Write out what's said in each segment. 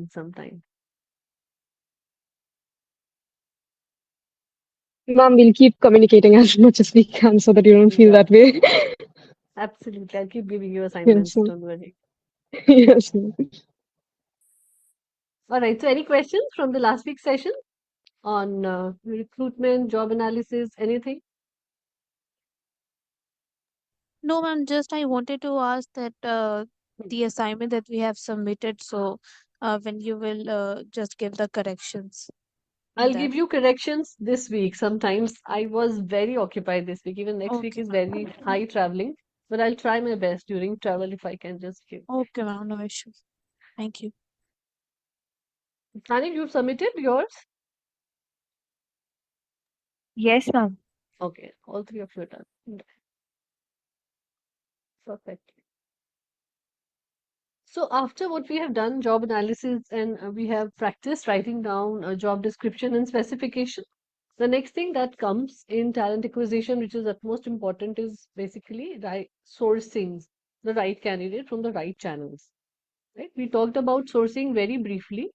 need some time. Ma'am, we'll keep communicating as much as we can so that you don't feel Yeah, that way. absolutely. I'll keep giving you Yes, assignments, ma'am. don't worry. Yes, ma'am. All right, so any questions from the last week's session on recruitment, job analysis, anything? No, ma'am, just I wanted to ask that the assignment that we have submitted, so when you will just give the corrections in I'll that. give you corrections this week. Sometimes I was very occupied this week. Even next week Okay, is ma'am. very high traveling, but I'll try my best during travel if I can just give. Okay, ma'am, no issues. Thank you. Sani, you've submitted yours? Yes, ma'am. Okay, all three of you are done. Perfect. So after what we have done, job analysis, and we have practiced writing down a job description and specification. The next thing that comes in talent acquisition, which is utmost important, is basically sourcing the right candidate from the right channels. Right? We talked about sourcing very briefly,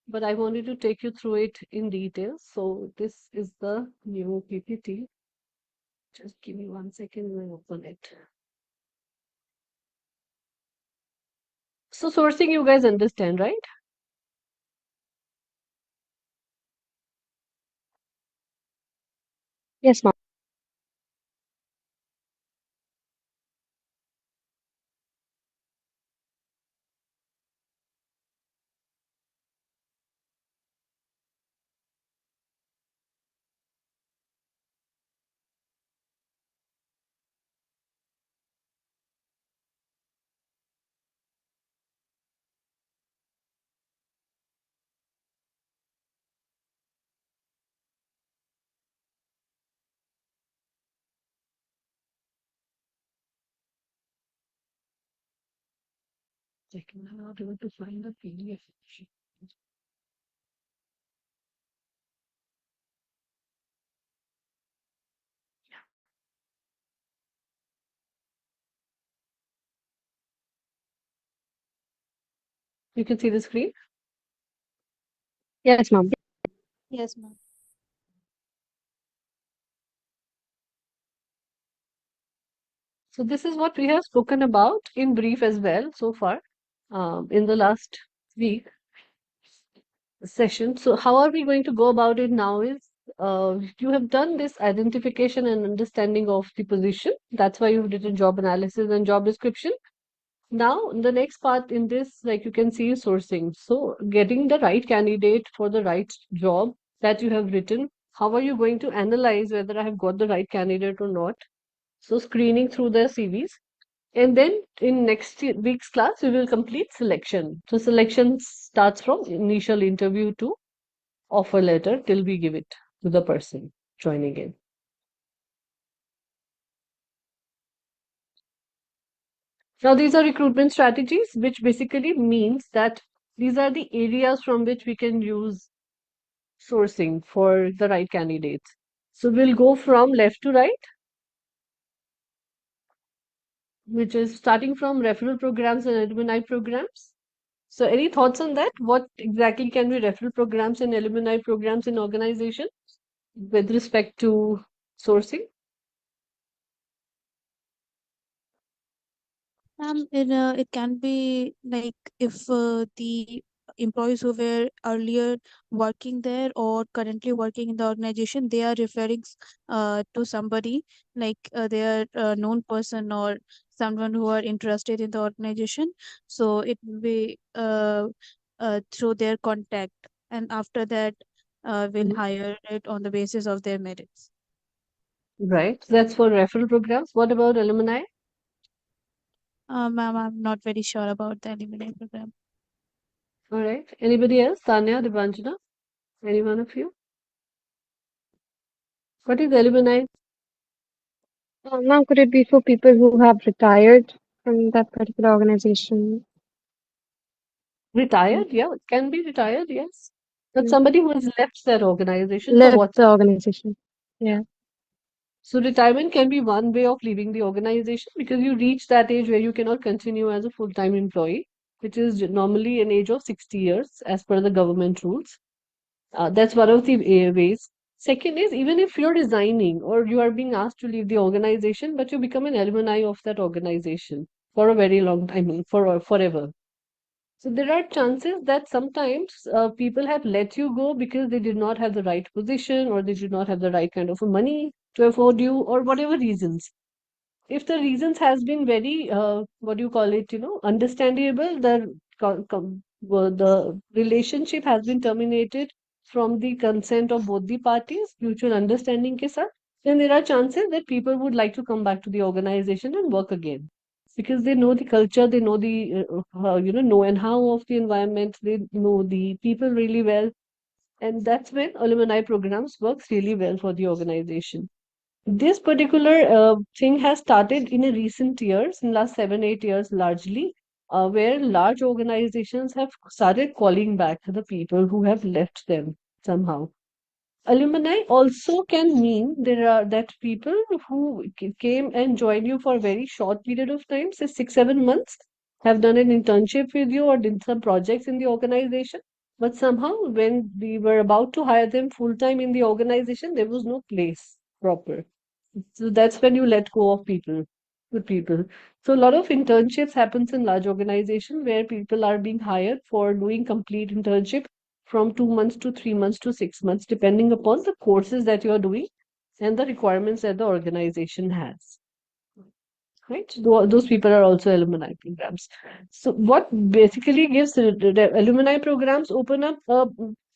but I wanted to take you through it in detail. So this is the new PPT. Just give me 1 second and I'll open it. So sourcing, you guys understand, right? Yes, ma'am. Second, I'm not able to find the PDF. You can see the screen. Yes, ma'am. Yes, ma'am. So this is what we have spoken about in brief as well so far in the last week session. So how are we going to go about it now is you have done this identification and understanding of the position. That's why you've written job analysis and job description. Now, the next part in this, like you can see, is sourcing. So getting the right candidate for the right job that you have written. How are you going to analyze whether I have got the right candidate or not? So screening through the CVs. And then in next week's class, we will complete selection. So selection starts from initial interview to offer letter till we give it to the person joining in. Now, these are recruitment strategies, which basically means that these are the areas from which we can use sourcing for the right candidates. So we'll go from left to right, which is starting from referral programs and alumni programs. So any thoughts on that? What exactly can be referral programs and alumni programs in organization with respect to sourcing? It can be like if the employees who were earlier working there or currently working in the organization, they are referring to somebody like their known person or someone who are interested in the organization. So it will be through their contact, and after that, will Mhm. hire it on the basis of their merits. Right. That's for referral programs. What about alumni? Ma'am, I'm not very sure about the alumni program. All right. Anybody else? Tanya, Dibanjana? Any one of you? What is alumni? Ma'am, could it be for people who have retired from that particular organization? Retired? Yeah, it can be retired, yes. But Mm, somebody who has left their organization for left what? the organization. Yeah. So retirement can be one way of leaving the organization because you reach that age where you cannot continue as a full-time employee. which is normally an age of 60 years as per the government rules. That's one of the ways. Second is, even if you're resigning or you are being asked to leave the organization, but you become an alumni of that organization for a very long time, I mean, for forever. So there are chances that sometimes people have let you go because they did not have the right position or they did not have the right kind of money to afford you or whatever reasons. If the reasons has been very what do you call it, understandable, the relationship has been terminated from the consent of both the parties, mutual understanding ke sath, then there are chances that people would like to come back to the organization and work again because they know the culture, they know the know and how of the environment, they know the people really well, and that's when alumni programs works really well for the organization. This particular thing has started in a recent years, in last 7, 8 years largely, where large organizations have started calling back the people who have left them somehow. Alumni also can mean there are that people who came and joined you for a very short period of time, say 6, 7 months, have done an internship with you or did some projects in the organization. But somehow, when we were about to hire them full time in the organization, there was no place proper. So that's when you let go of people, good people. So a lot of internships happens in large organization where people are being hired for doing complete internship from 2 months to 3 months to 6 months, depending upon the courses that you are doing and the requirements that the organization has. Right? Those people are also alumni programs. So what basically gives the alumni programs open up a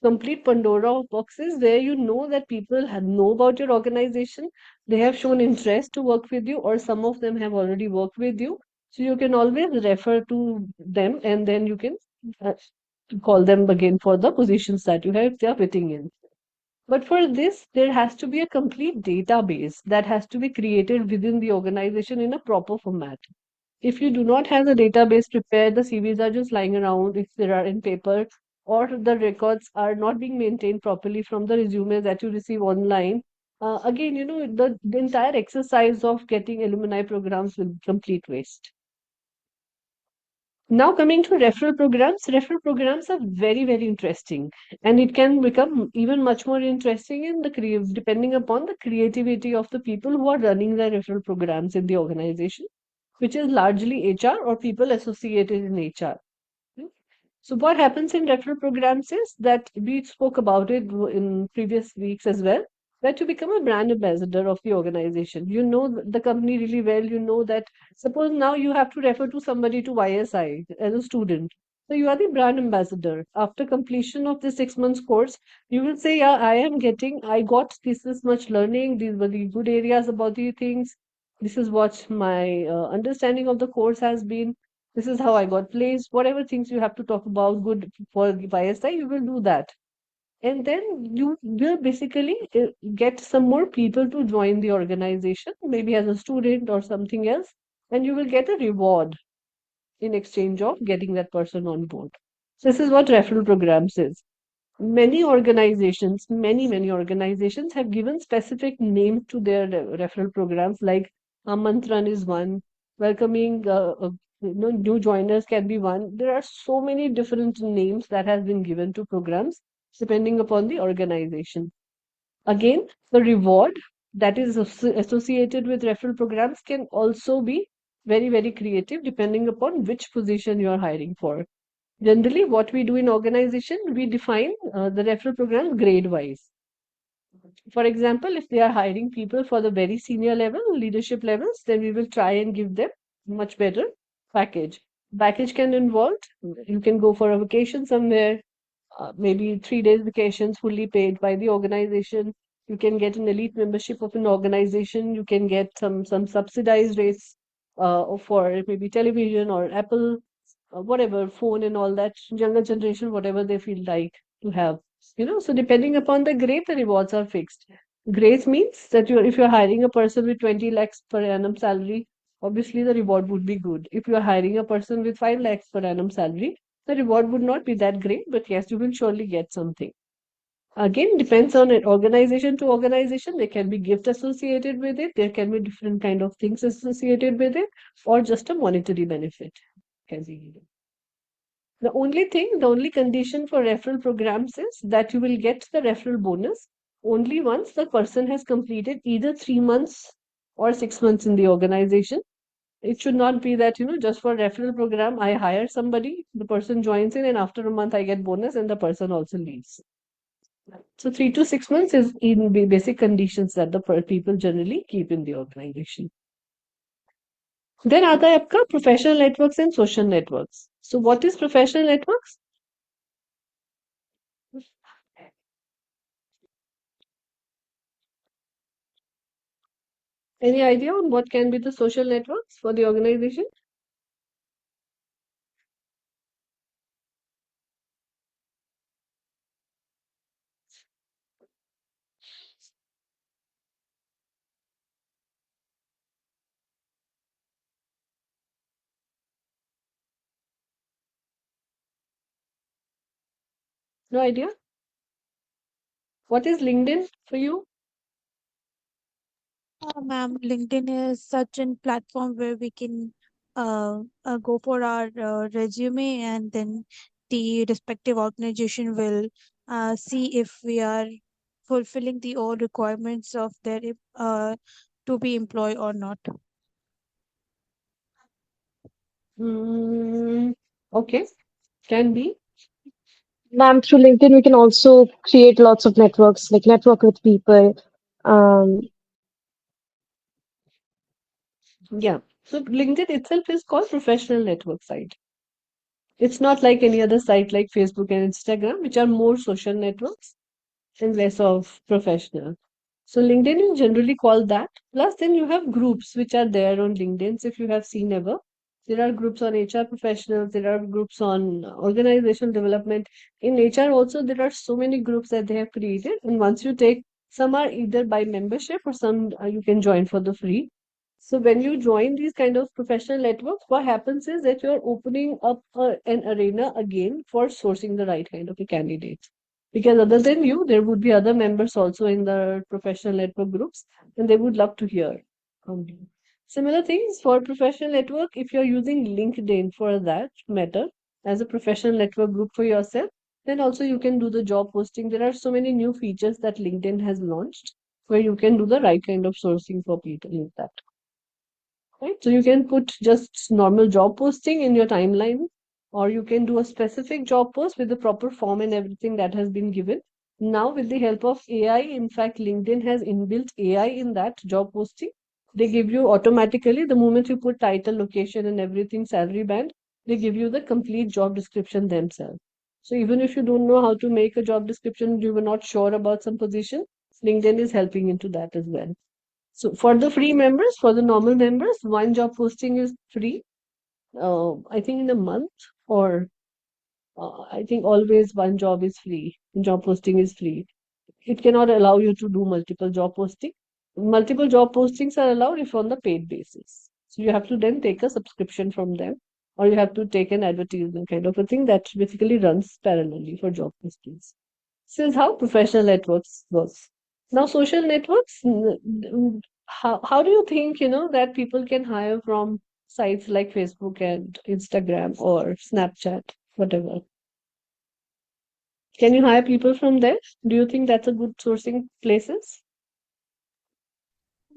complete Pandora of boxes where you know that people know about your organization, they have shown interest to work with you, or some of them have already worked with you. So you can always refer to them and then you can uh, call them again for the positions that you have they are fitting in. But for this, there has to be a complete database that has to be created within the organization in a proper format. If you do not have the database prepared, the CVs are just lying around if they are in paper, or the records are not being maintained properly from the resumes that you receive online. Again, the entire exercise of getting alumni programs will be complete waste. Now coming to referral programs are very, very interesting, and it can become even much more interesting in the depending upon the creativity of the people who are running the referral programs in the organization, which is largely HR or people associated in HR. So what happens in referral programs is that we spoke about it in previous weeks as well, that you become a brand ambassador of the organization. You know the company really well. You know that suppose now you have to refer to somebody to YSI as a student. So you are the brand ambassador. After completion of the 6 months course, you will say, yeah, I got this much learning. These were the good areas about the things. This is what my understanding of the course has been. This is how I got placed. Whatever things you have to talk about good for YSI, you will do that. And then you will basically get some more people to join the organization, maybe as a student or something else, and you will get a reward in exchange of getting that person on board. So this is what referral programs is. Many organizations have given specific names to their referral programs, like Amantran is one, welcoming new joiners can be one. There are so many different names that has been given to programs depending upon the organization. Again, the reward that is associated with referral programs can also be very, very creative depending upon which position you are hiring for. Generally, what we do in organization, we define the referral program grade wise. For example, if they are hiring people for the very senior level, leadership levels, then we will try and give them much better package. Package can involve, you can go for a vacation somewhere, maybe 3 days vacations fully paid by the organization. You can get an elite membership of an organization. You can get some subsidized rates for maybe television or Apple, whatever phone and all that. Younger generation, whatever they feel like to have. So depending upon the grade, the rewards are fixed. Grades means that if you're hiring a person with 20 lakhs per annum salary, obviously the reward would be good. If you are hiring a person with 5 lakhs per annum salary, the reward would not be that great, but yes, you will surely get something. Again, depends on it, organization to organization. There can be gift associated with it. There can be different kind of things associated with it, or just a monetary benefit can be given. The only condition for referral programs is that you will get the referral bonus only once the person has completed either 3 months or 6 months in the organization. It should not be that, just for referral program, I hire somebody, the person joins in, and after a month I get bonus and the person also leaves. So 3 to 6 months is in the basic conditions that the people generally keep in the organization. Then आता है आपका professional networks and social networks. So what is professional networks? Any idea on what can be the social networks for the organization? No idea. What is LinkedIn for you? Ma'am, LinkedIn is such a platform where we can go for our resume, and then the respective organization will see if we are fulfilling the all requirements of their to be employed or not. Mm, okay, can be. Ma'am, through LinkedIn, we can also create lots of networks, like network with people. Um, Yeah. So LinkedIn itself is called professional network site. It's not like any other site like Facebook and Instagram, which are more social networks and less of professional. So LinkedIn is generally called that. Plus, then you have groups which are there on LinkedIn. If you have seen ever, there are groups on HR professionals. There are groups on organizational development. In HR also, there are so many groups that they have created. And once you take, some are either by membership or some you can join for the free. So when you join these kind of professional networks, what happens is that you're opening up an arena again for sourcing the right kind of a candidate. Because other than you, there would be other members also in the professional network groups, and they would love to hear from you. Similar things for professional network, if you're using LinkedIn for that matter as a professional network group for yourself, then also you can do the job posting. There are so many new features that LinkedIn has launched where you can do the right kind of sourcing for people in that. Right? So you can put just normal job posting in your timeline, or you can do a specific job post with the proper form and everything that has been given. Now, with the help of AI, in fact, LinkedIn has inbuilt AI in that job posting. They give you automatically, the moment you put title, location, and everything, salary band, they give you the complete job description themselves. So even if you don't know how to make a job description, you were not sure about some position, LinkedIn is helping into that as well. So for the free members, for the normal members, one job posting is free. I think in a month, or I think always one job is free. Job posting is free. It cannot allow you to do multiple job posting. Multiple job postings are allowed if on the paid basis. So you have to then take a subscription from them, or you have to take an advertisement kind of a thing that basically runs parallelly for job postings. This is how professional networks works. Now, social networks, how do you think, that people can hire from sites like Facebook and Instagram or Snapchat, whatever? Can you hire people from there? Do you think that's a good sourcing places?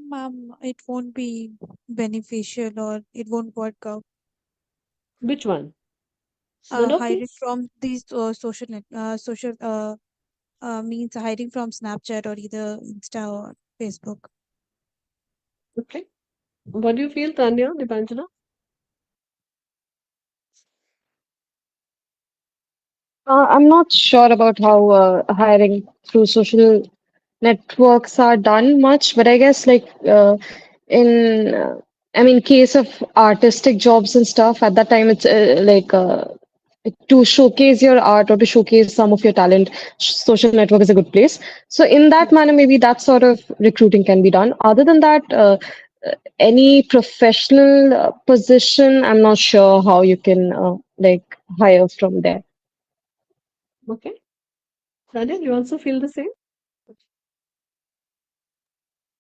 Ma'am, it won't be beneficial or it won't work out. Which one? None of Hiring these? from these social means hiring from Snapchat or either Insta or Facebook. Okay. What do you feel, Tanya, Dipanjana? I'm not sure about how hiring through social networks are done much, but I guess in I mean case of artistic jobs and stuff, at that time it's to showcase your art or to showcase some of your talent, social network is a good place. So in that manner, maybe that sort of recruiting can be done. Other than that, any professional position, I'm not sure how you can hire from there. Okay. Tanya, you also feel the same?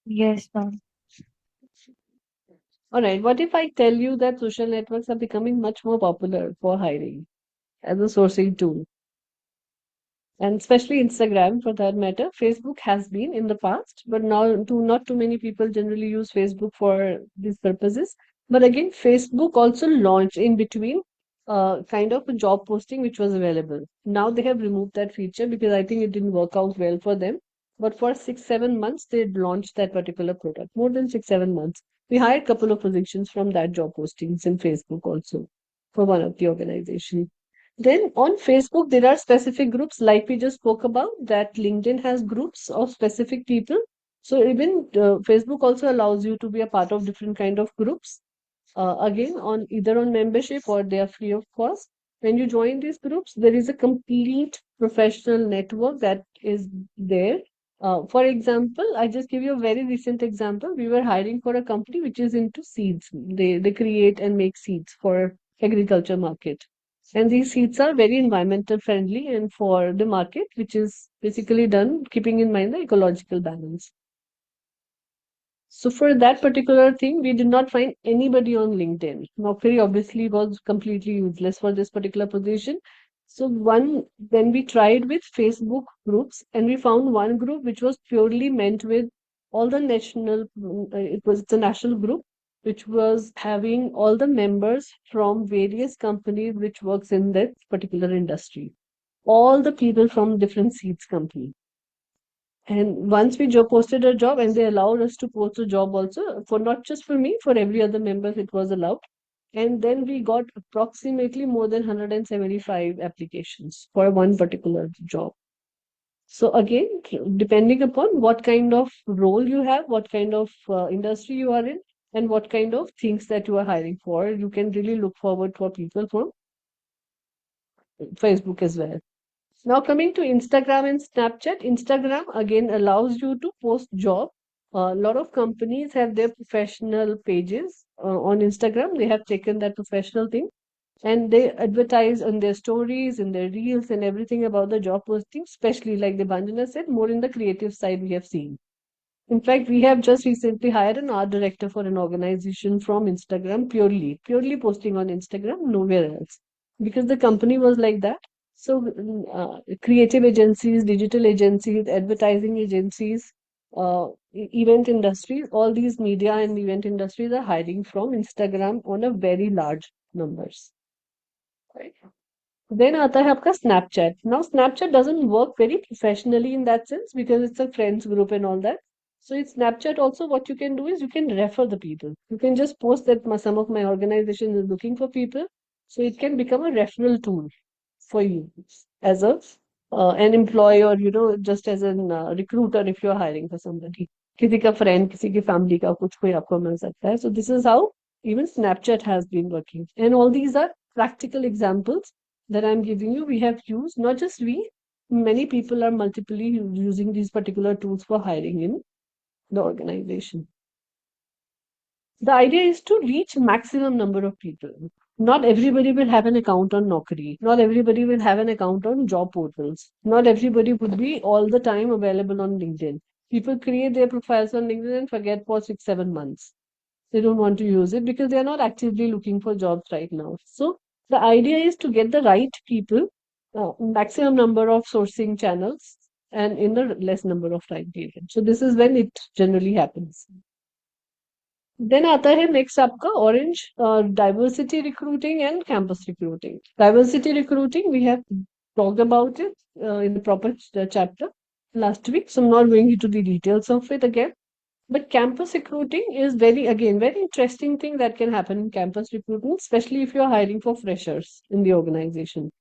Yes, ma'am. All right. What if I tell you that social networks are becoming much more popular for hiring? as a sourcing tool. And especially Instagram for that matter. Facebook has been in the past, but now not too many people generally use Facebook for these purposes. But again, Facebook also launched in between kind of a job posting which was available. Now they have removed that feature because I think it didn't work out well for them. But for 6, 7 months, they launched that particular product. More than 6, 7 months. We hired a couple of positions from that job postings in Facebook also for one of the organization. Then on Facebook, there are specific groups like we just spoke about that LinkedIn has groups of specific people. So even Facebook also allows you to be a part of different kind of groups. Again, on either on membership or they are free of cost. When you join these groups, there is a complete professional network that is there. For example, I just give you a very recent example. We were hiring for a company which is into seeds. They create and make seeds for agriculture market. And these seeds are very environmental friendly and for the market, which is basically done keeping in mind the ecological balance. So for that particular thing, we did not find anybody on LinkedIn. Naukri obviously was completely useless for this particular position. So then we tried with Facebook groups and we found one group which was purely meant with all the it's a national group which was having all the members from various companies which works in that particular industry. All the people from different seeds company. And once we job posted a job and they allowed us to post a job also for not just for me, for every other member it was allowed. And then we got approximately more than 175 applications for one particular job. So again, depending upon what kind of role you have, what kind of industry you are in, and what kind of things that you are hiring for, you can really look forward for people from Facebook as well. Now coming to Instagram and Snapchat, Instagram again allows you to post job. A lot of companies have their professional pages on Instagram. They have taken that professional thing and they advertise on their stories, in their reels and everything about the job posting, especially like the Banjana said, more in the creative side we have seen. In fact, we have just recently hired an art director for an organization from Instagram, purely posting on Instagram, nowhere else. Because the company was like that. So, creative agencies, digital agencies, advertising agencies, event industries, all these media and event industries are hiring from Instagram on a very large numbers. Right. Then आता है आपका Snapchat. Now Snapchat doesn't work very professionally in that sense because it's a friends group and all that. So in Snapchat also what you can do is you can refer the people. You can just post that some of my organization is looking for people. So it can become a referral tool for you as a an employee or just as an recruiter if you're hiring for somebody. किसी का friend, किसी की family का कुछ कोई आपको मिल सकता है. So this is how even Snapchat has been working. And all these are practical examples that I'm giving you. We have used, not just we, many people are multiply using these particular tools for hiring in the organization. The idea is to reach maximum number of people. Not everybody will have an account on Naukri. Not everybody will have an account on job portals. Not everybody would be all the time available on LinkedIn. People create their profiles on LinkedIn and forget for 6, 7 months. They don't want to use it because they are not actively looking for jobs right now. So the idea is to get the right people, maximum number of sourcing channels, and in the less number of time period. So this is when it generally happens. Then आता है next आपका orange diversity recruiting and campus recruiting. Diversity recruiting we have talked about it in the proper chapter last week, so I'm not going into the details of it again. But campus recruiting is very interesting thing that can happen in campus recruitment, especially if you're hiring for freshers in the organization.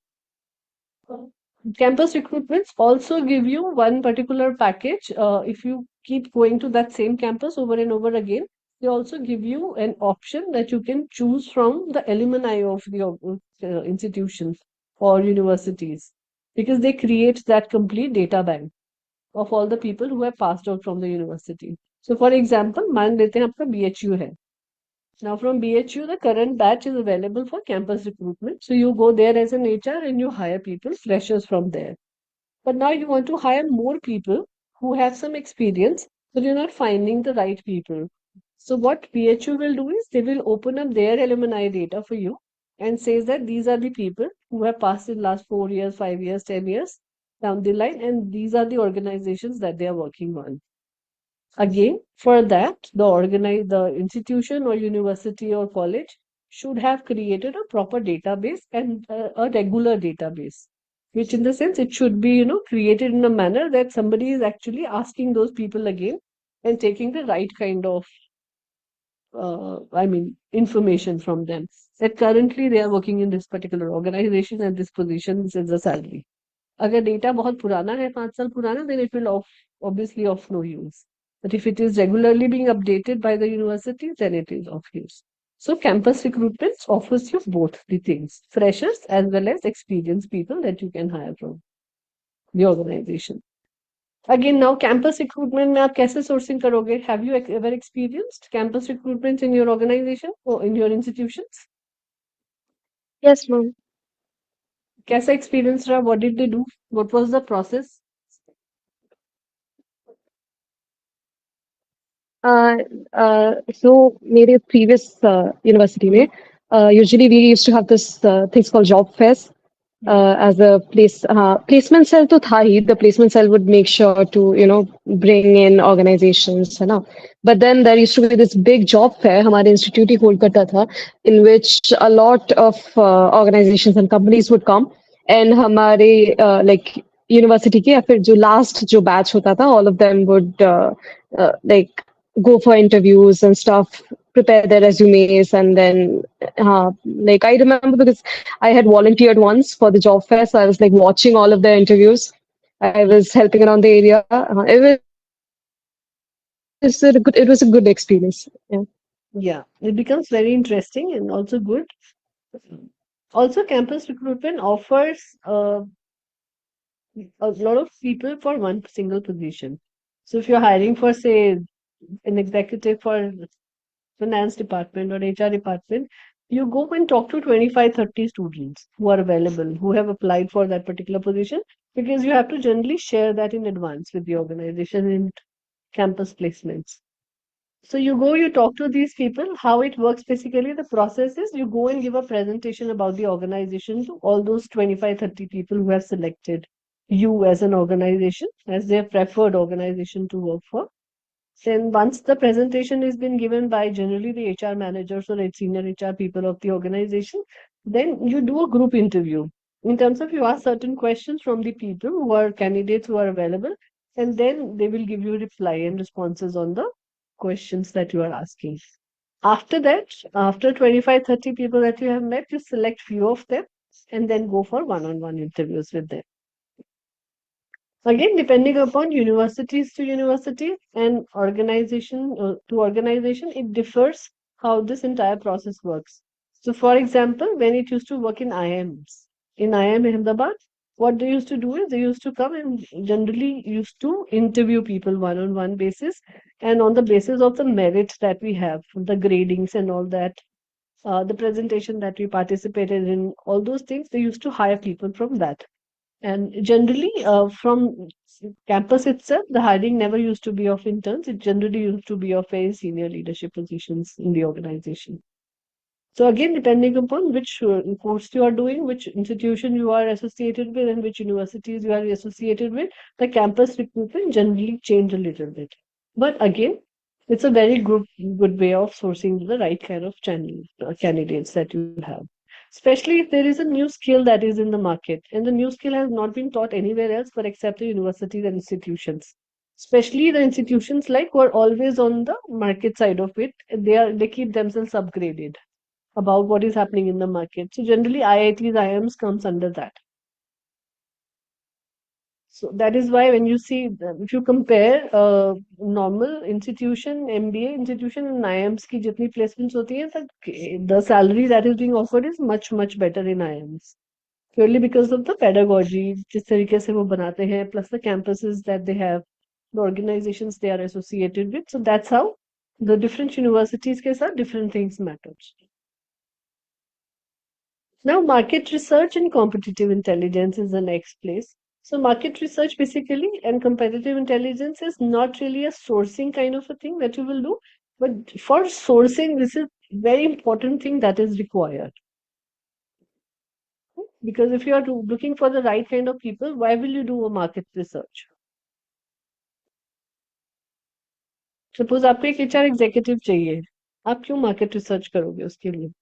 Campus recruitments also give you one particular package. If you keep going to that same campus over and over again, they also give you an option that you can choose from the alumni of the institutions or universities because they create that complete data bank of all the people who have passed out from the university. So, for example, मान लेते हैं आपका BHU है. Now, from BHU, the current batch is available for campus recruitment. So, you go there as an HR and you hire people, freshers from there. But now you want to hire more people who have some experience, but you're not finding the right people. So, what BHU will do is they will open up their alumni data for you and says that these are the people who have passed in last 4 years, 5 years, 10 years down the line, and these are the organizations that they are working on. Again, for that, the institution or university or college should have created a proper database and a regular database, which in the sense it should be, created in a manner that somebody is actually asking those people again and taking the right kind of, information from them. That currently they are working in this particular organization and this position, this is the salary. अगर data बहुत पुराना है 5 साल पुराना, then it will obviously of no use. But if it is regularly being updated by the university, then it is of use. So campus recruitment offers you both the things, freshers as well as experienced people that you can hire from the organization. Again, now campus recruitment में आप कैसे sourcing करोगे? Have you ever experienced campus recruitment in your organization or in your institutions? Yes, ma'am. कैसा experience रहा? What did they do? What was the process? Uh, so मेरे previous university में usually we used to have this things called job fairs as a placement cell तो था ही. The placement cell would make sure to bring in organizations है ना. But then there used to be this big job fair हमारे institute ही hold करता था, in which a lot of organizations and companies would come, and हमारे like university के या फिर जो last जो batch होता था, all of them would like go for interviews and stuff, prepare their resumes, and then like I remember because I had volunteered once for the job fair, so I was like watching all of the interviews. I was helping around the area. It was a good experience. Yeah. Yeah, it becomes very interesting and also good. Also, campus recruitment offers a lot of people for one single position. So if you're hiring for, say, an executive for finance department or HR department, you go and talk to 25, 30 students who are available, who have applied for that particular position, because you have to generally share that in advance with the organization in campus placements. So you go, you talk to these people. How it works basically, the process is you go and give a presentation about the organization to all those 25, 30 people who have selected you as an organization, as their preferred organization to work for. Then once the presentation has been given by generally the HR managers or senior HR people of the organization, then you do a group interview. In terms of you ask certain questions from the people who are candidates who are available, and then they will give you reply and responses on the questions that you are asking. After that, after 25, 30 people that you have met, you select few of them and then go for one-on-one interviews with them. Again, depending upon universities to university and organization to organization, it differs how this entire process works. So, for example, when it used to work in IIMs, in IIM Ahmedabad, what they used to do is they used to come and generally used to interview people one-on-one basis, and on the basis of the merit that we have, the gradings and all that, the presentation that we participated in, all those things, they used to hire people from that. And generally, from campus itself, the hiring never used to be of interns. It generally used to be of very senior leadership positions in the organization. So again, depending upon which course you are doing, which institution you are associated with, and which universities you are associated with, the campus recruitment generally change a little bit. But again, it's a very good way of sourcing the right kind of channel candidates that you have. Especially if there is a new skill that is in the market, and the new skill has not been taught anywhere else but except the universities and institutions. Especially the institutions like who are always on the market side of it, they keep themselves upgraded about what is happening in the market. So generally IITs, IIMs comes under that. So that is why when you see, if you compare normal institution, MBA institution and IIMs की जितनी placements होती हैं, the salary that is being offered is much much better in IIMs. Purely because of the pedagogy, जिस तरीके से वो बनाते हैं, plus the campuses that they have, the organizations they are associated with. So that's how the different universities के साथ different things matter. Now, market research and competitive intelligence is the next place. So, market research basically and competitive intelligence is not really a sourcing kind of a thing that you will do, but for sourcing, this is very important thing that is required. Because if you are looking for the right kind of people, why will you do a market research? Suppose आपको एक HR executive चाहिए, आप क्यों market research करोगे उसके लिए?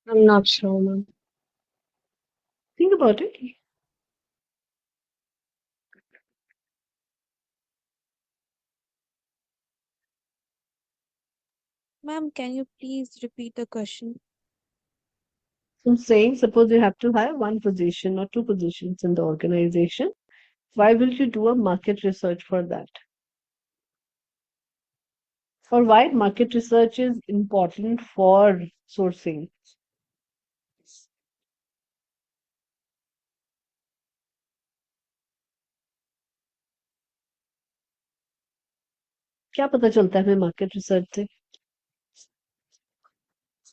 I'm not sure, ma'am. Think about it. Ma'am, can you please repeat the question? I'm saying, suppose you have to hire one position or two positions in the organization. Why will you do a market research for that? Or why market research is important for sourcing? क्या पता चलता है हमें market research से?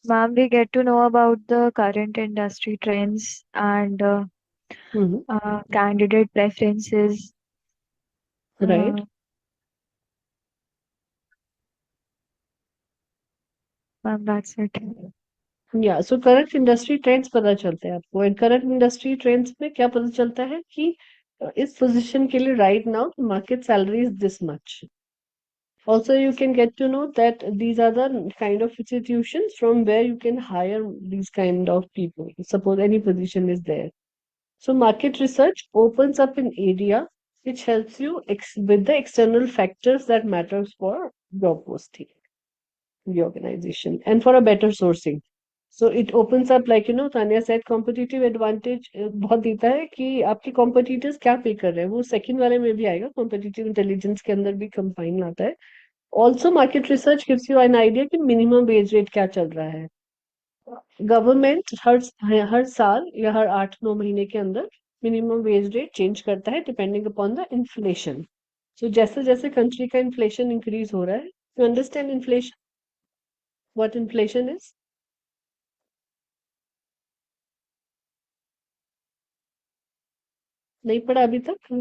Ma'am, we get to know about the current industry trends and hmm, candidate preferences. Right. Uh, Ma'am, that's it. या so current industry trends पता चलते हैं आपको, एंड करंट इंडस्ट्री ट्रेंड्स में क्या पता चलता है कि इस पोजीशन के लिए right now market salary is this much. Also, you can get to know that these are the kind of institutions from where you can hire these kind of people. Suppose any position is there. So, market research opens up an area which helps you with the external factors that matters for job posting in the organization and for a better sourcing. So it opens up, like Tanya said, competitive advantage बहुत देता है कि आपके competitors क्या पे कर रहे हैं, वो second वाले में भी आएगा, competitive intelligence के अंदर भी combine आता है. Also, market research gives you an idea कि minimum wage rate क्या चल रहा है. गवर्नमेंट हर साल या हर 8-9 महीने के अंदर मिनिमम वेज रेट चेंज करता है डिपेंडिंग अपॉन द इन्फ्लेशन. सो जैसे जैसे कंट्री का इन्फ्लेशन इंक्रीज हो रहा है, you understand inflation, what inflation is? नहीं पढ़ा अभी तक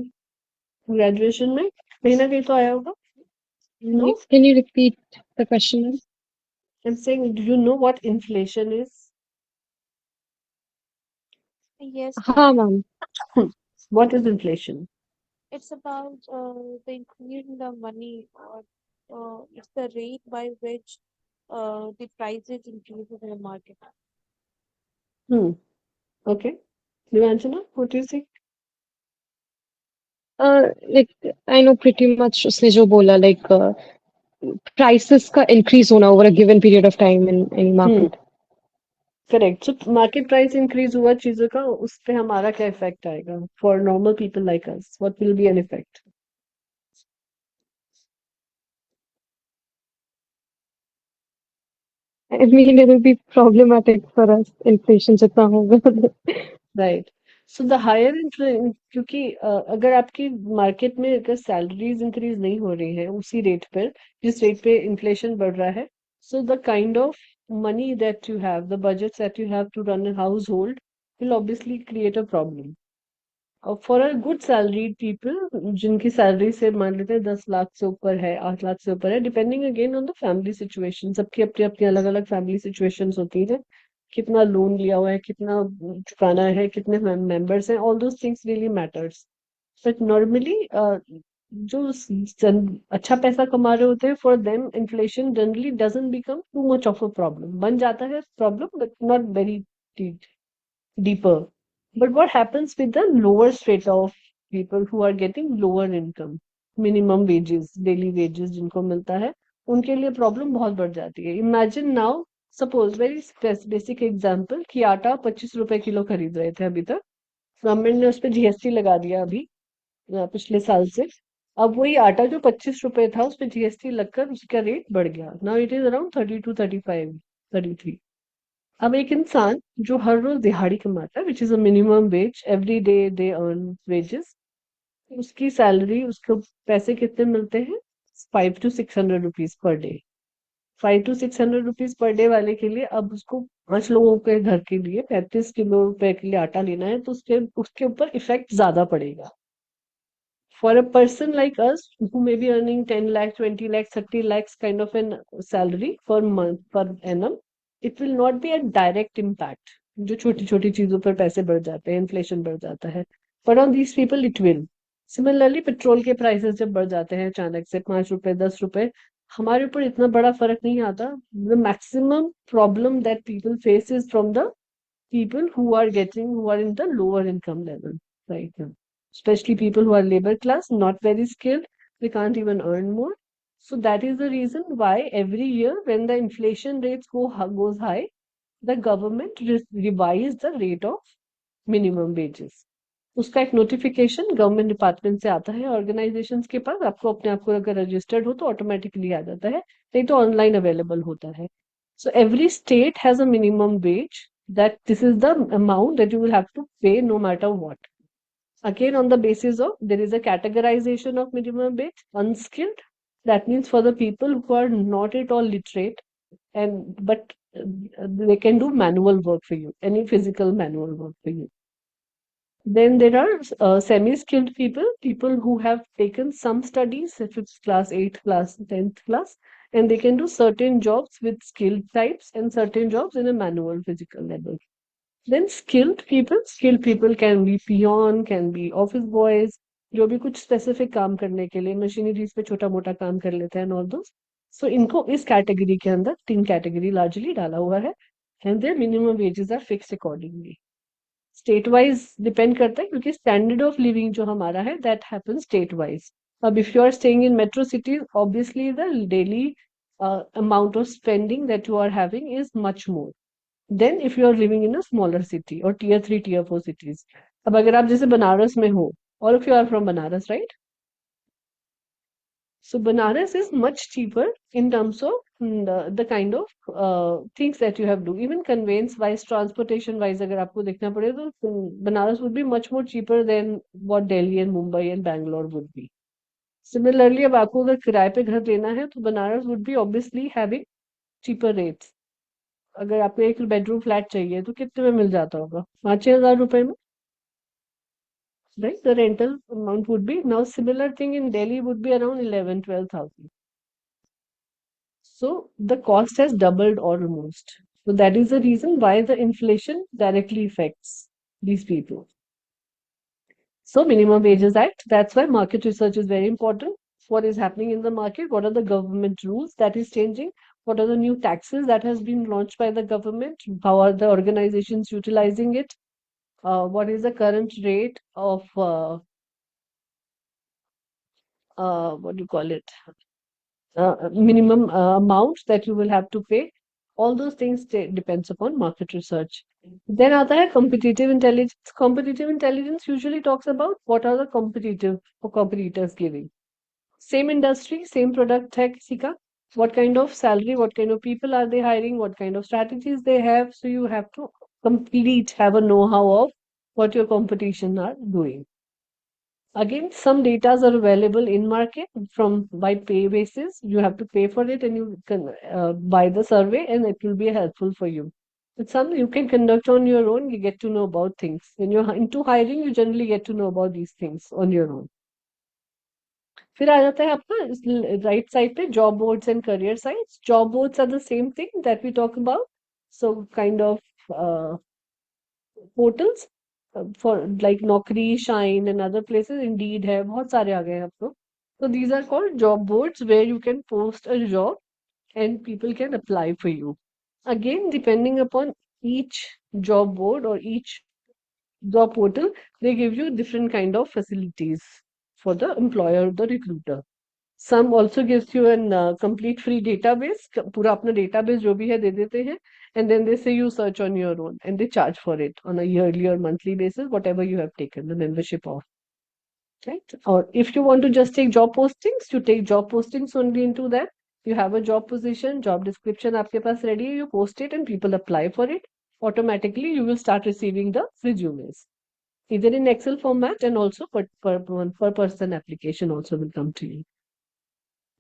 ग्रेजुएशन में? कहीं ना कहीं तो आया होगा. No, Can you repeat the question, ma'am? I am saying, do you know what inflation is? Yes, हाँ, ma'am. ma'am. What is inflation? It's about the increase in the money, or it's the rate by which the prices increases in the market. Okay, Divyanjana, what do you think? Like I know pretty much उसने जो बोला like prices का increase होना over a given period of time in any hmm, market. Correct. So market price increase हुआ चीजों का, उस पे हमारा क्या इफेक्ट आएगा for normal people like us? What will be an effect? I mean, it will be problematic for us. Inflation जितना होगा. राइट. सो द हायर क्योंकि अगर आपकी मार्केट में अगर सैलरीज इंक्रीज नहीं हो रही है उसी रेट पर जिस रेट पे इन्फ्लेशन बढ़ रहा है, so the kind of money that you have, the budgets that you have to run a household will obviously create a problem. For a good salaried people जिनकी सैलरी से मान लेते हैं 10 लाख से ऊपर है, 8 लाख से ऊपर है, depending again on the family situation. सबकी अपनी अपनी अलग अलग फैमिली सिचुएशंस होती है, कितना लोन लिया हुआ है, कितना चुकाना है, कितने मेंबर्स हैं, all those things really matters. But normally जो अच्छा पैसा कमा रहे होते हैं, for them inflation generally doesn't become too much of a problem. बन जाता है problem but not very deeper. But what happens with the lower strata of people who are getting lower income, minimum wages, daily wages जिनको मिलता है, उनके लिए problem बहुत बढ़ जाती है. Imagine now, suppose very basic example कि आटा 25 रुपए किलो खरीद रहे थे अभी तक, गवर्नमेंट ने उस पर जीएसटी लगा दिया अभी पिछले साल से. अब वही आटा जो 25 रुपए था उस पर जीएसटी लगकर उसका रेट बढ़ गया. Now it is around 32, 35, 33. अब एक इंसान जो हर रोज दिहाड़ी कमाता है, which is a minimum wage, every day they earn wages, उसकी सैलरी, उसको पैसे कितने मिलते हैं? 5 to 600 rupees per day. 5 to 600 rupees per day वाले के लिए अब उसको 5 लोगों के घर के लिए 35 किलो रुपए के लिए आटा लेना है, तो उसके उसके ऊपर इफेक्ट ज्यादा पड़ेगा. For a person like us who may be earning 10 lakh, 20 lakh, 30 lakhs kind of an salary per month, per annum, it will not be a direct impact. जो छोटी छोटी चीजों पर पैसे बढ़ जाते हैं, इन्फ्लेशन बढ़ जाता है, but on these people it will. Similarly, petrol के प्राइसेस जब बढ़ जाते हैं अचानक से 5 रुपए 10 रुपए, हमारे ऊपर इतना बड़ा फर्क नहीं आता. The maximum problem that people face is from the people who are in the lower income level right now, especially people who are labor class, not very skilled, they can't even earn more. So that is the reason why every year when the inflation rates goes high, the government revise the rate of minimum wages. उसका एक notification government department से आता है organisations के पास. आपको अपने आप को अगर रजिस्टर्ड हो तो ऑटोमेटिकली आ जाता है, नहीं तो ऑनलाइन अवेलेबल होता है. So every state has a minimum wage, that this is the amount that you will have to pay no matter what. Again, on the basis of, there is a categorization of minimum wage. Unskilled, that means for the people who are not at all literate, but they can do manual work for you, any physical manual work for you. Then there are semi-skilled people who have taken some studies, 5th class, 8th class, 10th class, and they can do certain jobs with skilled types and certain jobs in a manual physical level. Then skilled people can be peon, can be office boys, जो भी कुछ specific काम करने के लिए machineries पे छोटा मोटा काम कर लेते हैं and all those. So इनको इस कैटेगरी के अंदर 3 कैटेगरी largely डाला हुआ है, and their minimum wages are fixed accordingly. State wise depend करता है क्योंकि स्टैंडर्ड ऑफ लिविंग जो हमारा है दैट हैपन स्टेट वाइज. अब if you are staying in metro cities, obviously the daily amount of spending that you are having is much more than if you are living in a smaller city or tier 3 tier 4 cities. अब अगर आप जैसे बनारस में हो, all of you are from Banaras, right? So Banaras is much cheaper in terms of the kind of things that you have to do. Even conveyance wise, transportation wise, अगर आपको देखना पड़े तो Banaras would be much more cheaper than what Delhi and Mumbai and Bangalore would be. Similarly, अब आपको अगर किराए पे घर लेना है तो Banaras would be obviously having cheaper rates. अगर आपको एक बेडरूम फ्लैट चाहिए तो कितने में मिल जाता होगा? 5-6 हजार रुपए में, right? The rental amount would be, now similar thing in Delhi would be around 11-12 thousand. So the cost has doubled almost. So that is the reason why the inflation directly affects these people. So Minimum Wages Act, that's why market research is very important. What is happening in the market? What are the government rules that is changing? What are the new taxes that has been launched by the government? How are the organizations utilizing it? What is the current rate of what do you call it? Minimum amount that you will have to pay. All those things depends upon market research. Then आता है competitive intelligence. Competitive intelligence usually talks about what are the competitors giving. Same industry, same product है किसी का. What kind of salary, what kind of people are they hiring, what kind of strategies they have. So you have to have a know-how of what your competition are doing. Again, some data are available in market from by pay basis. You have to pay for it and you can buy the survey and it will be helpful for you. It's something you can conduct on your own. You get to know about things. When you're into hiring, you generally get to know about these things on your own. फिर आ जाता है आपका right side पे job boards and career sites. Job boards are the same thing that we talk about. So kind of portals for like Naukri, Shine and other places. Indeed है, बहुत सारे आ गए हैं अब तो. So these are called job boards where you can post a job and people can apply for you. Again, depending upon each job board or each job portal, they give you different kind of facilities for the employer, the recruiter. Some also gives you an complete free database. पूरा अपना database जो भी है दे देते हैं, and then they say you search on your own and they charge for it on a yearly or monthly basis, whatever you have taken the membership of. Right? Or if you want to just take job postings, you take job postings only into that. You have a job position, job description आपके पास ready है, you post it and people apply for it. Automatically, you will start receiving the resumes, either in Excel format and also per person application also will come to you.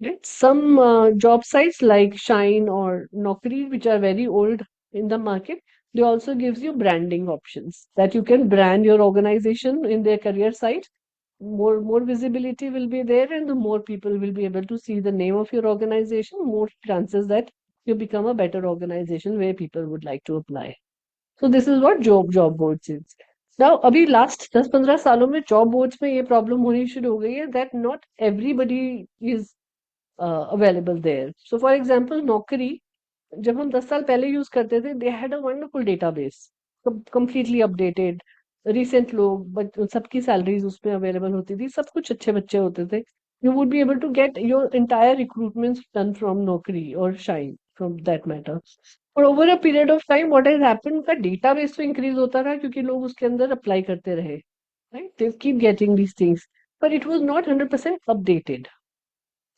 Right? Some job sites like Shine or Naukri, which are very old in the market, they also gives you branding options that you can brand your organization in their career site more visibility will be there, and the more people will be able to see the name of your organization, more chances that you become a better organization where people would like to apply. So this is what job boards is. Now अभी last 10-15 सालों में job boards में ये problem होनी शुरू हो गई है that not everybody is available there. So for example, नौकरी जब हम 10 साल पहले यूज करते थे, they had a wonderful database, completely updated, recent लोग सबकी सैलरीज उसमें अवेलेबल होती थी, सब कुछ अच्छे बच्चे होते थे. You would be able to get your entire recruitments done from Naukri or Shine from that matter. और over a period of time, what has happened, उनका डेटाबेस तो इंक्रीज होता रहा क्योंकि लोग उसके अंदर अप्लाई करते रहे, right? They keep getting these things, but it was not 100% updated.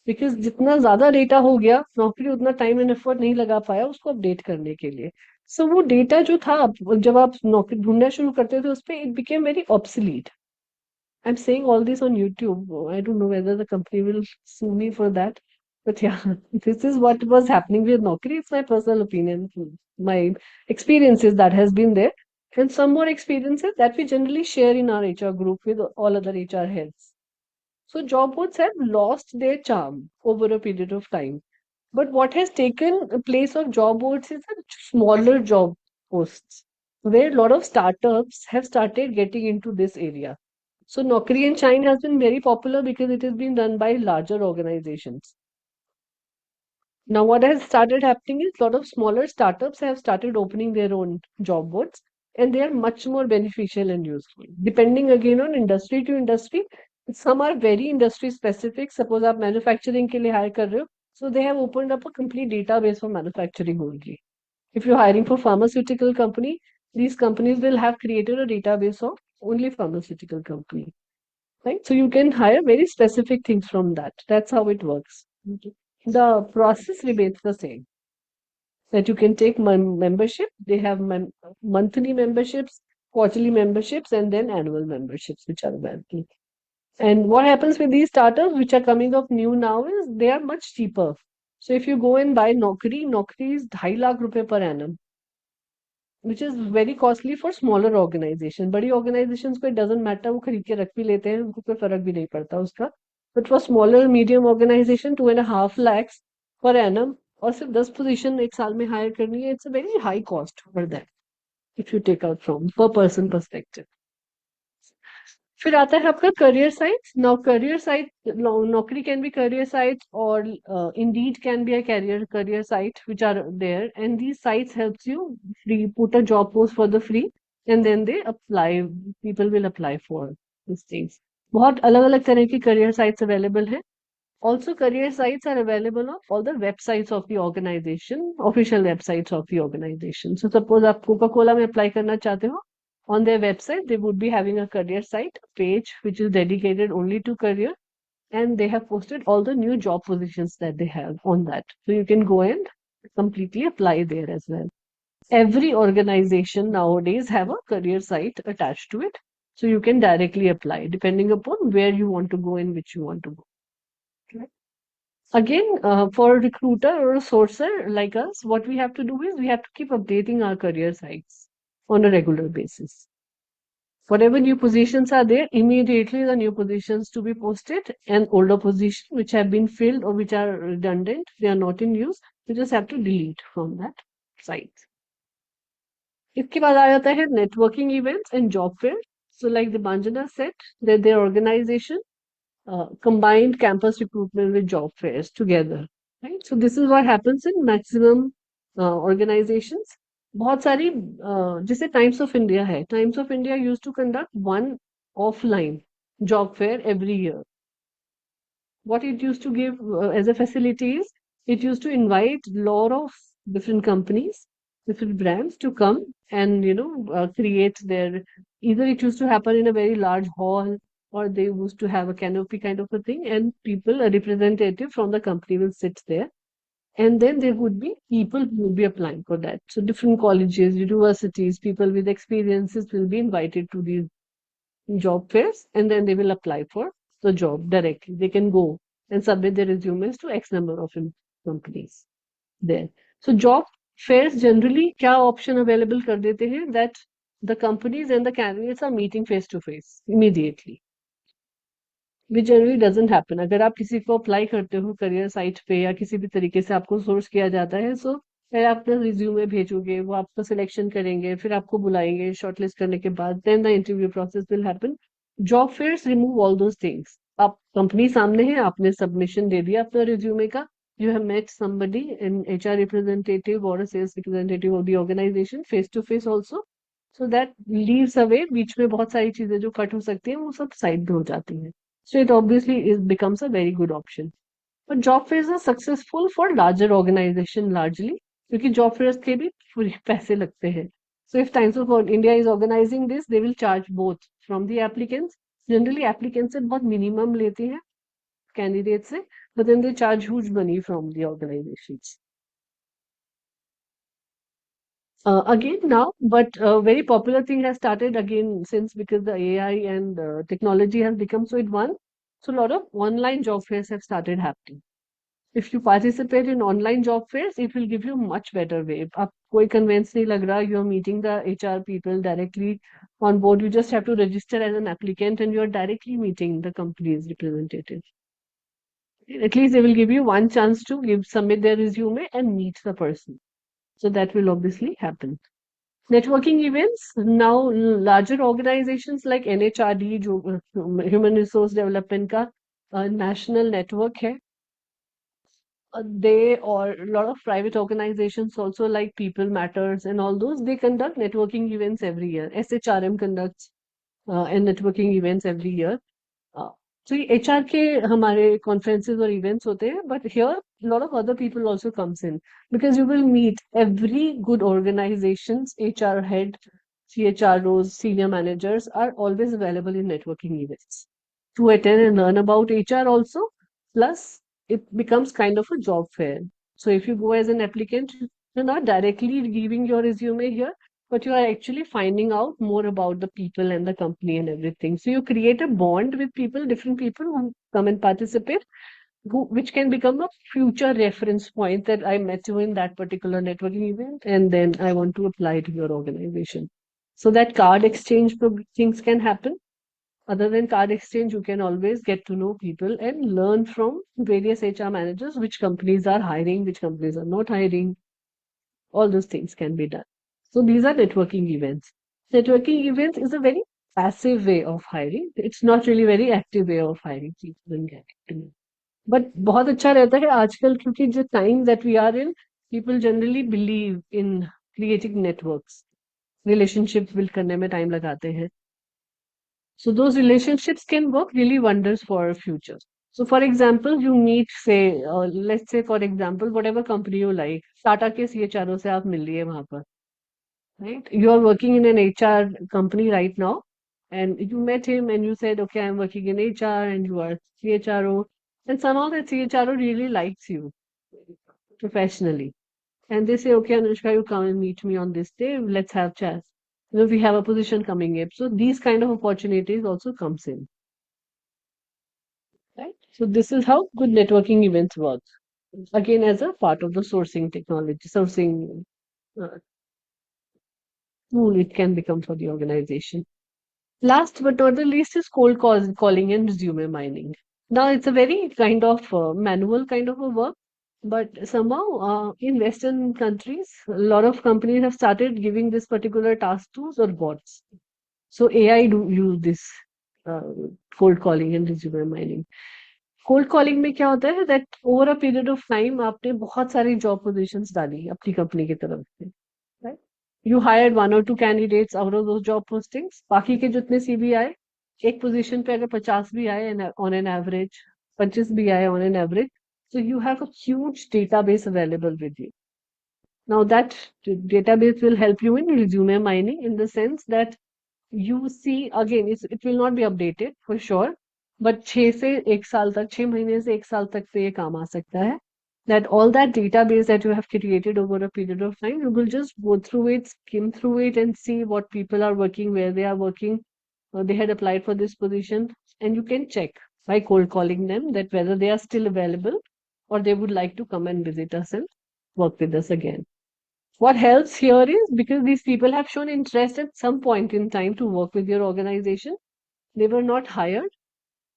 Because जितना ज्यादा डेटा हो गया, नौकरी उतना टाइम एंड एफर्ट नहीं लगा पाया उसको अपडेट करने के लिए. सो वो डेटा जो था, जब आप नौकरी ढूंढना शुरू करते थे उस पर, it became very obsolete. I am saying all this on YouTube. I don't know whether the company will sue me for that, but yeah, this is what was happening with Naukri. It's my personal opinion, my experiences that has been there, and some more experiences that we generally share in our HR group with all other HR heads. So job boards have lost their charm over a period of time. But what has taken place of job boards is a smaller job posts, where a lot of startups have started getting into this area. So Naukri and Shine has been very popular because it has been run by larger organizations. Now, what has started happening is a lot of smaller startups have started opening their own job boards, and they are much more beneficial and useful. Depending again on industry to industry, some are very industry specific. Suppose आप manufacturing के लिए hire कर रहे हो, so they have opened up a complete database for manufacturing only. If you're hiring for pharmaceutical company, these companies will have created a database of only pharmaceutical company, right? So you can hire very specific things from that. That's how it works. The process remains the same. That you can take membership. They have monthly memberships, quarterly memberships, and then annual memberships, which are available. And what happens with these startups, which are coming up new now, is they are much cheaper. So if you go and buy Naukri is 2.5 lakh rupees per annum, which is very costly for smaller organizations. बड़ी organizations को it doesn't matter, वो खरीद के रख भी लेते हैं, उनको कोई फर्क भी नहीं पड़ता उसका. But for smaller medium organization, 2.5 lakhs per annum, और सिर्फ 10 पोजीशन एक साल में हायर करनी है, it's a very high cost for that if you take out from per person perspective. फिर आता है आपका career sites. Now career site, Naukri can be career sites, or Indeed can be a career site which are there, and these sites helps you free put a job post for the free, and then they apply. People will apply for these things. बहुत अलग अलग तरह की career sites available है. Also, career sites are available on all the websites of the organization, official websites of the organization. So suppose आप Coca-Cola में apply करना चाहते हो, on their website, they would be having a career site page which is dedicated only to career, and they have posted all the new job positions that they have on that. So you can go and completely apply there as well. Every organization nowadays have a career site attached to it, so you can directly apply depending upon where you want to go and which you want to go. Again, for a recruiter or a sourcer like us, what we have to do is we have to keep updating our career sites on a regular basis. Whatever new positions are there, immediately the new positions to be posted, and older positions which have been filled or which are redundant, they are not in use, you just have to delete from that site. इसके बाद आ जाता है networking events and job fairs. So like the Banjana said, that their organization combined campus recruitment with job fairs together, right? So this is what happens in maximum organizations. बहुत सारी जैसे Times of India है, Times of India use to conduct one offline job fair every year. What it used to give as a facility is it used to invite lot of different companies, different brands to come and create their. Either it used to happen in a very large hall, or they used to have a canopy kind of a thing, and people, a representative from the company will sit there, and then there would be people who will be applying for that. So different colleges, universities, people with experiences will be invited to these job fairs, and then they will apply for the job directly. They can go and submit their resumes to X number of companies there. So job fairs generally क्या option available कर देते हैं, that the companies and the candidates are meeting face to face immediately. which generally doesn't happen. अगर आप किसी को apply करते हो करियर साइट पे या किसी भी तरीके से आपको सोर्स किया जाता है, सो पहले आप अपना रिज्यूमे भेजोगे, वो आपका सिलेक्शन करेंगे, फिर आपको बुलाएंगे शॉर्टलिस्ट करने के बाद, then the interview process will happen. Job fairs remove all those things. आप कंपनी सामने है, आपने सबमिशन दे दिया अपना रिज्यूमे का, you have met somebody, an HR representative or a sales representative of the organization face to face also. So that leaves away, बीच में बहुत सारी चीजें जो कट हो सकती हैं वो सब साइड में हो जाती हैं. So it obviously is becomes a very good option. But job fairs are successful for larger organization largely क्योंकि job fairs के भी पूरे पैसे लगते हैं. So if Times of India is organizing this, they will charge both from the applicants. Generally applicants से बहुत minimum लेते हैं candidates से, but then they charge huge money from the organizations. Again now, but a very popular thing has started again since because the AI and technology has become so advanced. So a lot of online job fairs have started happening. If you participate in online job fairs, it will give you much better way. If आप कोई convince नहीं लग रहा, you are meeting the HR people directly on board. You just have to register as an applicant and you are directly meeting the company's representative. At least they will give you one chance to submit their resume and meet the person. So that will obviously happen. Networking events, now larger organizations like NHRD, जो Human Resource Development का national network है, they or a lot of private organizations also like People Matters and all those, they conduct networking events every year. SHRM conducts and networking events every year. So ये HR के हमारे conferences और events होते हैं, but here a lot of other people also comes in because you will meet every good organizations, HR head, CHROs, senior managers are always available in networking events to attend and learn about HR also. Plus, it becomes kind of a job fair. So if you go as an applicant, you're not directly giving your resume here, but you are actually finding out more about the people and the company and everything. So you create a bond with people, different people who come and participate, which can become a future reference point that I met you in that particular networking event, and then I want to apply to your organization. So that card exchange things can happen. Other than card exchange, you can always get to know people and learn from various HR managers which companies are hiring, which companies are not hiring. All those things can be done. So these are networking events. Networking events is a very passive way of hiring. It's not really very active way of hiring people and getting to know. But बहुत अच्छा रहता है आजकल क्योंकि जो time that we are in, people generally believe in creating networks. Relationship build करने में time लगाते हैं. So those relationships can work really wonders for our future. So for example, you meet, say, let's say for example, whatever company you like, Tata के CHRO से आप मिल लिए वहाँ पर, right? You are working in an HR company right now, and you met him and you said, okay, I'm working in HR and you are CHRO, and somehow that CHRO really likes you professionally. And they say, okay, Anushka, you come and meet me on this day, let's have chat. We have a position coming up. So these kind of opportunities also comes in. Right? So this is how good networking events work. Again, as a part of the sourcing technology, sourcing tool it can become for the organization. Last but not the least is calling and resume mining. Now it's a very kind of manual kind of a work, but somehow in Western countries, a lot of companies have started giving this particular task to or bots. So AI do use this uh, cold calling and resume mining. Cold calling में क्या होता है that over a period of time आपने बहुत सारी job positions डाली अपनी company की तरफ से, right? You hired 1 or 2 candidates out of those job postings, बाकी के जितने सीवी आए, एक पोजीशन पे अगर 50 भी आए ऑन एन एवरेज, 25 भी आए on an average, so you have a huge database available with you. Now that database will help you in resume mining in the sense that you see again it will not be updated for sure, but 6 से 1 साल तक, 6 महीने से 1 साल तक पे ये काम आ सकता है, that all that database that you have created over a period of time, you will just go through it, skim through it and see what people are working, where they are working, they had applied for this position, and you can check by cold calling them that whether they are still available or they would like to come and visit us and work with us again. What helps here is because these people have shown interest at some point in time to work with your organization, they were not hired,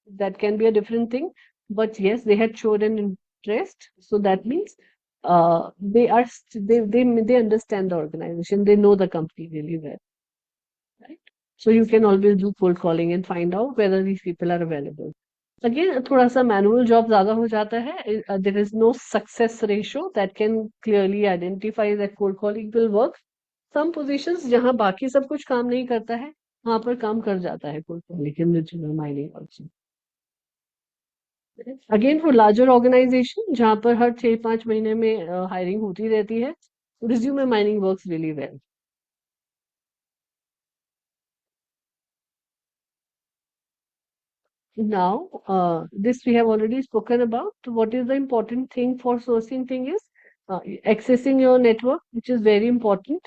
That can be a different thing. But yes, they had showed an interest. So that means they are they understand the organization. They know the company really well, right? So you can always do cold calling and find out whether these people are available. Again, थोड़ा सा manual job ज़्यादा हो जाता है. There is no success ratio that can clearly identify that cold calling will work. Some positions जहाँ बाकी सब कुछ काम नहीं करता है, वहाँ पर काम कर जाता है cold calling in regional mining also. Again, for larger organization जहाँ पर हर 6-5 महीने में hiring होती रहती है, resume mining works really well. Now, this we have already spoken about. What is the important thing for sourcing thing is accessing your network, which is very important.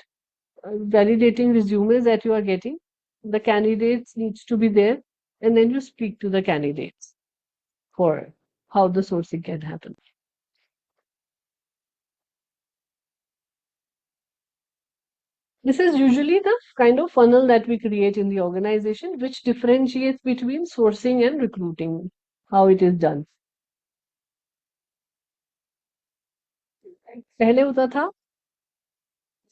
Validating resumes that you are getting. The candidates needs to be there, and then you speak to the candidates for how the sourcing can happen. This is usually the kind of funnel that we create in the organization, which differentiates between sourcing and recruiting, how it is done. पहले होता था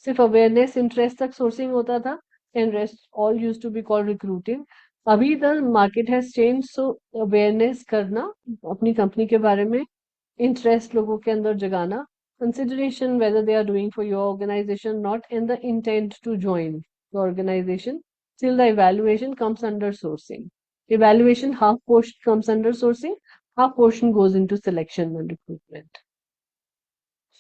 सिर्फ awareness interest तक sourcing होता था and rest all used to be called recruiting. अभी the market has change, so awareness करना अपनी कंपनी के बारे में, इंटरेस्ट लोगों के अंदर जगाना, consideration whether they are doing for your organization not, and the intent to join the organization, till the evaluation comes under sourcing. Evaluation half portion comes under sourcing, half portion goes into selection and recruitment.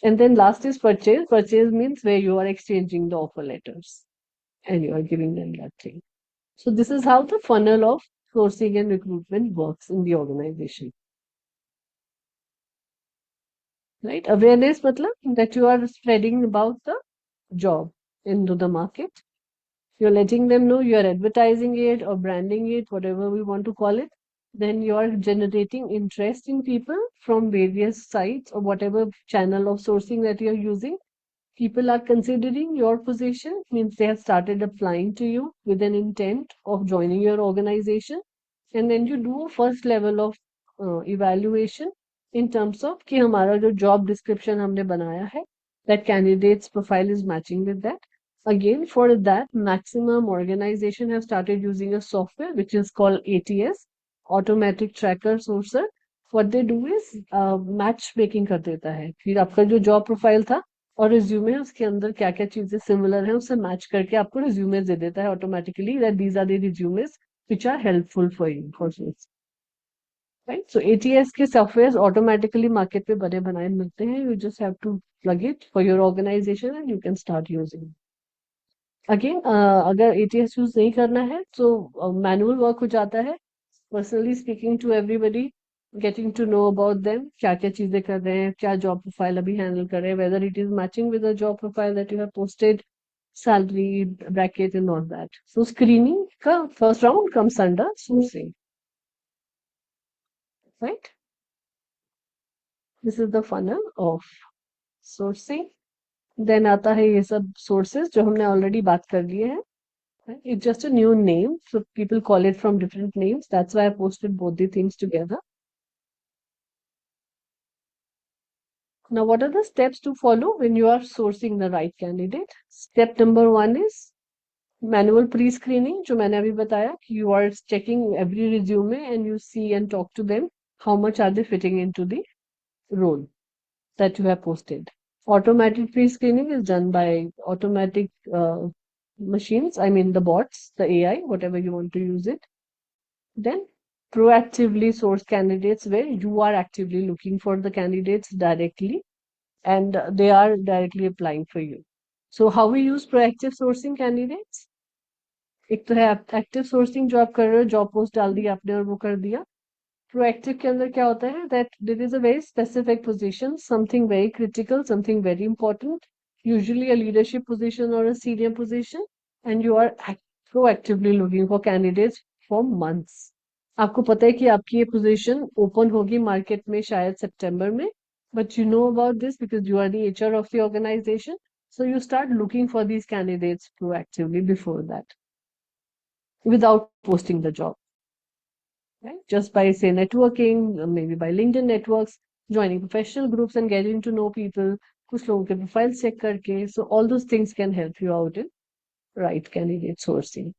And then last is purchase. Purchase means where you are exchanging the offer letters and you are giving them that thing. So this is how the funnel of sourcing and recruitment works in the organization. Right? Awareness matlab that you are spreading about the job into the market. You're letting them know, you are advertising it or branding it, whatever we want to call it. Then you are generating interest in people from various sites or whatever channel of sourcing that you're using. People are considering your position, means they have started applying to you with an intent of joining your organization. And then you do a first level of evaluation in terms of कि हमारा जो job description हमने बनाया है, that candidate's profile is matching with that. Again, for that, maximum organization have started using a software which is called ATS, Automatic Tracker Sourcer. What they do is match making कर देता है. फिर आपका जो job profile था और resume उसके अंदर क्या क्या चीजें सिमिलर है उसे मैच करके आपको रिज्यूमे दे देता है automatically, that these are the resumes which are helpful for you for this. Right, so ATS के सॉफ्टवेयर ऑटोमेटिकली मार्केट पे बने बनाए मिलते हैं. You just have to plug it for your organisation and you can start using. Again, अगर ATS use नहीं करना है तो मैनुअल वर्क हो जाता है. Personally speaking to everybody, getting to know about them, क्या क्या चीजें कर रहे हैं, क्या जॉब प्रोफाइल अभी हैंडल कर रहे हैं, whether it is matching with the job profile that you have posted, salary bracket and all that. So screening का first round comes under sourcing, right? This is the funnel of sourcing. Then आता है ये सब sources जो हमने already बात कर लिए हैं. It's just a new name, so people call it from different names. That's why I posted both the things together. Now, what are the steps to follow when you are sourcing the right candidate? Step number 1 is manual pre-screening, जो मैंने अभी बताया कि you are checking every resume and you see and talk to them how much are they fitting into the role that you have posted. Automatic pre-screening is done by automatic machines, I mean the bots, the AI, whatever you want to use it. Then proactively source candidates where you are actively looking for the candidates directly and they are directly applying for you. So how we use proactive sourcing candidates? एक तो है active sourcing जो आप कर रहे हो, job post डाल दिया आपने और वो कर दिया. प्रोएक्टिव के अंदर क्या होता है, that there is a very specific position, something very critical, something very important, usually a leadership position और a senior position, and you are proactively looking for candidates for months. आपको पता है कि आपकी ये पोजीशन ओपन होगी market में शायद सितंबर में, but you know about this because you are the HR of the organization, so you start looking for these candidates proactively before that without posting the job, right? Just by, say, networking, maybe by LinkedIn networks, joining professional groups and getting to know people, कुछ लोगों के profiles check करके, so all those things can help you out in right candidate sourcing.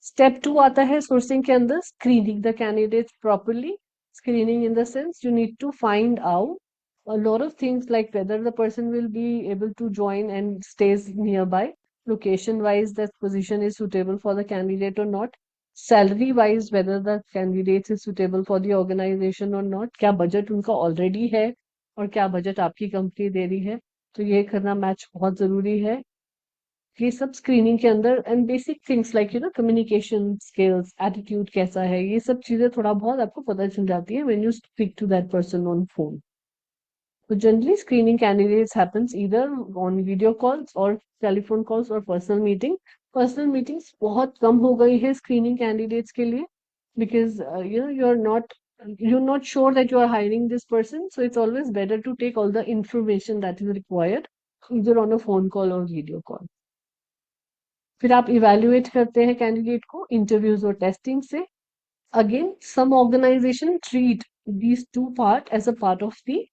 Step 2 आता है sourcing के अंदर, screening the candidates properly. Screening in the sense you need to find out a lot of things like whether the person will be able to join and stays nearby, location wise that position is suitable for the candidate or not, salary wise whether the candidate is suitable for the organization or not, क्या budget उनका already है और क्या budget आपकी company दे रही है, तो ये करना मैच बहुत जरूरी है. ये सब स्क्रीनिंग के अंदर, and basic things like communication skills, attitude कैसा है, ये सब चीजें थोड़ा बहुत आपको पता चल जाती है when you speak to that person on phone. So generally screening candidates happens either on video calls or telephone calls or personal meeting. Personal meetings बहुत कम हो गई है screening candidates के लिए, because you're not sure that you are hiring this person, so it's always better to take all the information that is required either on a phone call or video call. फिर आप evaluate करते हैं candidate को interviews और testing से. Again, some organization treat these two part as a part of the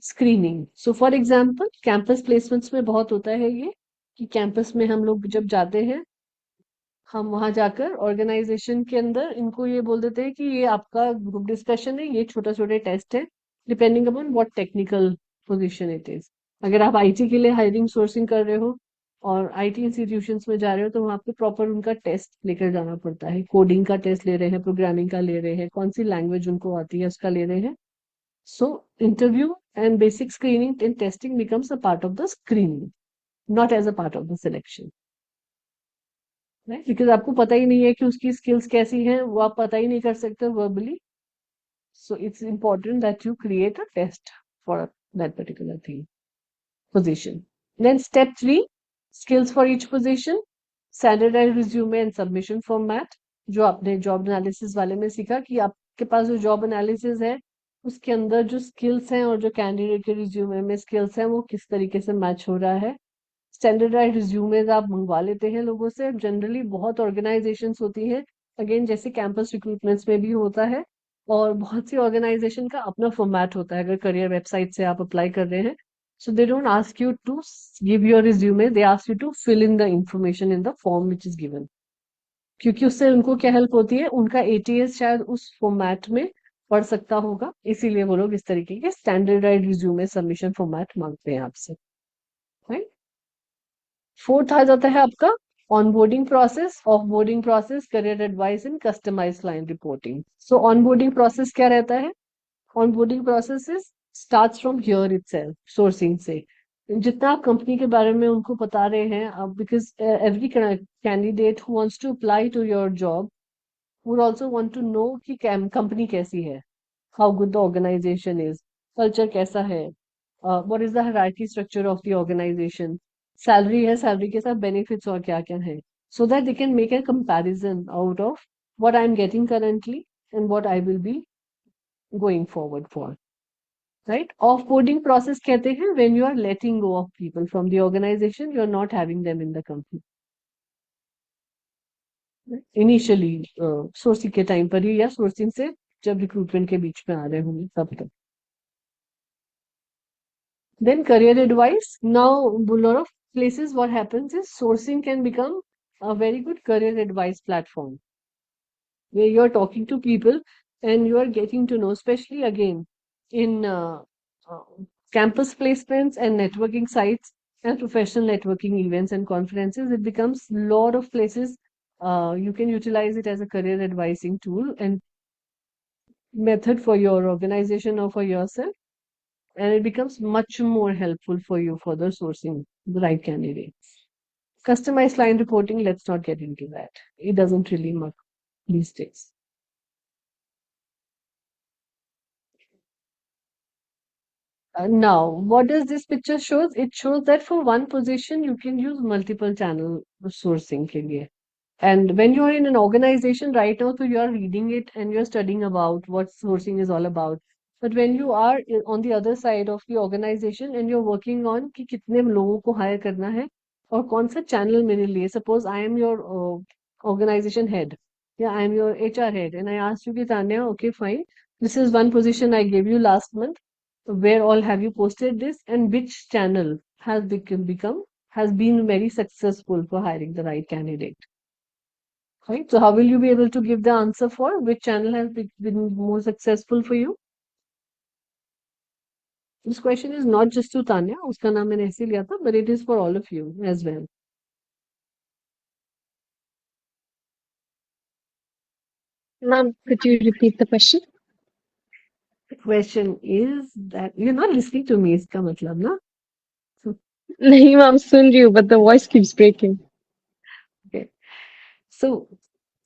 screening. So for example, campus placements में बहुत होता है ये, कि कैंपस में हम लोग जब जाते हैं, हम वहां जाकर ऑर्गेनाइजेशन के अंदर इनको ये बोल देते हैं कि ये आपका ग्रुप डिस्कशन है, ये छोटा छोटे टेस्ट है, depending upon what technical position it is. अगर आप आईटी के लिए हायरिंग सोर्सिंग कर रहे हो और आईटी इंस्टीट्यूशंस में जा रहे हो, तो वहां पे प्रॉपर उनका टेस्ट लेकर जाना पड़ता है. कोडिंग का टेस्ट ले रहे हैं, प्रोग्रामिंग का ले रहे हैं, कौन सी लैंग्वेज उनको आती है उसका ले रहे हैं. So interview and basic screening and testing becomes a part of the screening, not as a part of the selection. Right, because आपको पता ही नहीं है कि उसकी स्किल्स कैसी हैं, वो आप पता ही नहीं कर सकते verbally. So it's important that you create a test for that particular thing, position. Then step 3, skills for each position, standardized resume and submission format. जो आपने जॉब एनालिसिस वाले में सीखा कि आपके पास जो जॉब एनालिसिस है उसके अंदर जो स्किल्स हैं और जो कैंडिडेट के रिज्यूमे में स्किल्स हैं वो किस तरीके से मैच हो रहा है. स्टैंडर्डाइज रिज्यूमेज आप मंगवा लेते हैं लोगों से. जनरली बहुत ऑर्गेनाइजेशंस होती हैं, अगेन जैसे कैंपस रिक्रूटमेंट्स में भी होता है, और बहुत सी ऑर्गेनाइजेशन का अपना फॉर्मेट होता है. अगर करियर वेबसाइट से आप अप्लाई कर रहे हैं, so they don't ask you to give your resume, they ask you to fill in the information in the form which is given. क्योंकि उससे उनको क्या हेल्प होती है, उनका एटीएस शायद उस फॉर्मेट में पढ़ सकता होगा, इसीलिए वो लोग इस तरीके के स्टैंडर्डाइज रिज्यूमे सबमिशन फॉर्मेट मांगते हैं आपसे. राइट. फोर्थ आ जाता है आपका onboarding process, offboarding process, career advice and customised client reporting. So onboarding process क्या रहता है? Onboarding process is starts from here itself, sourcing से. जितना आप कंपनी के बारे में उनको बता रहे हैं अब, because every candidate who wants to apply to your job would also want to know कि कंपनी कैसी है, how good the organisation is, culture कैसा है, what is the hierarchy structure of the organisation, salary है, salary के साथ benefits और क्या क्या है, so that they can make a comparison out of what I am getting currently and what I will be going forward for. Right? Offboarding process कहते हैं when you are letting go of people from the organization, you are not having them in the company. Initially, sourcing के time पर ही या sourcing से जब recruitment के बीच में आ रहे होंगे तब तक. Then career advice. Now, a lot of places what happens is sourcing can become a very good career advice platform, where you are talking to people and you are getting to know, especially again in uh, campus placements and networking sites and professional networking events and conferences. It becomes a lot of places. You can utilize it as a career advising tool and method for your organization or for yourself, and it becomes much more helpful for you for the sourcing the right candidates. Customized client reporting, let's not get into that. It doesn't really work these days. Now, what does this picture shows? It shows that for one position, you can use multiple channel sourcing के लिए. And when you are in an organization right now, so you are reading it and you're studying about what sourcing is all about. But when you are on the other side of the organization and you're working on कि कितने लोगों को hire करना है और कौन सा channel मेरे लिए, suppose I am your organization head Yeah, I'm your HR head, and I asked you, ki, Tanya, okay, fine. This is one position I gave you last month. Where all have you posted this, and which channel has has been very successful for hiring the right candidate? Right. So how will you be able to give the answer for which channel has been more successful for you? This question is not just to Tanya, उसका नाम मैंने ऐसे लिया था, but it is for all of you as well. Ma'am, could you repeat the question? The question is that you're not listening to me, इसका मतलब ना? नहीं ma'am, सुन रही हूँ, but the voice keeps breaking. Okay. So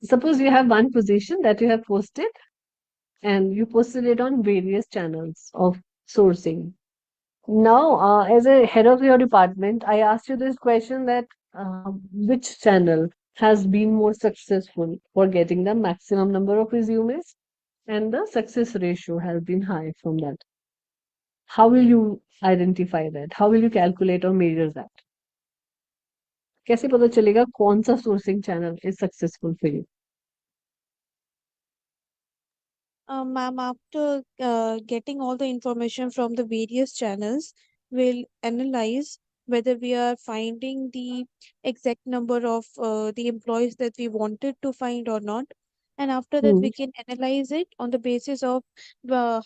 suppose you have one position that you have posted and you posted it on various channels of sourcing. Now, as a head of your department, I asked you this question that which channel has been more successful for getting the maximum number of resumes and the success ratio has been high from that. How will you identify that? How will you calculate or measure that? कैसे पता चलेगा कौन सा sourcing channel is successful for you? Ma'am, after getting all the information from the various channels, we'll analyze whether we are finding the exact number of the employees that we wanted to find or not. And after that, Hmm. we can analyze it on the basis of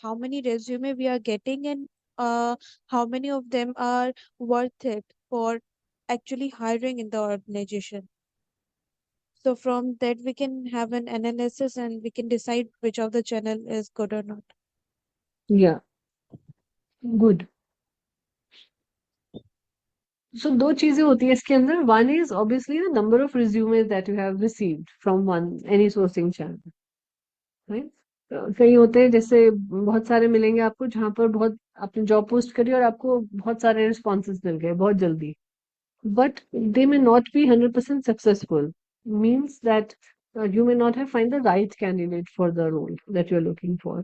how many resume we are getting and how many of them are worth it for actually hiring in the organization. So from that, we can have an analysis and we can decide which of the channel is good or not. Yeah, good. So दो चीजें होती है इसके अंदर. One is obviously the number of resumes that you have received from any sourcing channel, right? कई होते हैं जैसे बहुत सारे मिलेंगे आपको जहां पर बहुत आपने जॉब पोस्ट करी और आपको बहुत सारे रिस्पॉन्सेज मिल गए बहुत जल्दी, but they may not be 100% successful. Means that you may not have find the right candidate for the role that you're looking for.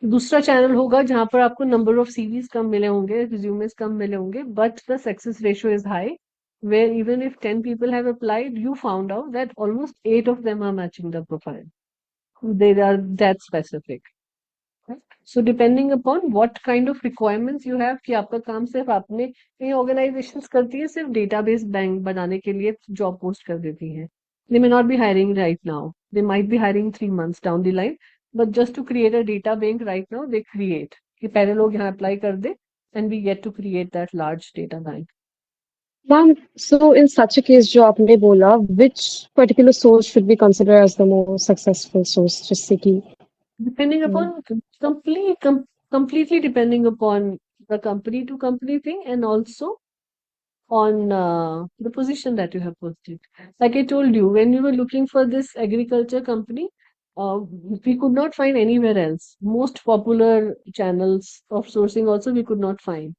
दूसरा चैनल होगा जहां पर आपको नंबर ऑफ सीवीज कम मिले होंगे, रिज्यूमेस कम मिले होंगे, but the success ratio is high, where even if 10 people have applied, you found out that almost 8 of them are matching the profile. They are that specific. So depending upon what kind of requirements you have, कि आपका काम सिर्फ आपने कई organizations करती है सिर्फ database bank बनाने के लिए job post कर देती हैं. They may not be hiring right now. They might be hiring 3 months down the line, but just to create a data bank right now, they create कि पहले लोग यहाँ apply कर दे and we get to create that large data bank. Ma'am, so in such a case, जो आपने बोला, which particular source should we consider as the more successful source? जिससे कि Depending upon completely depending upon the company to company thing and also on the position that you have posted. Like I told you, when we were looking for this agriculture company, we could not find anywhere else. Most popular channels of sourcing also we could not find.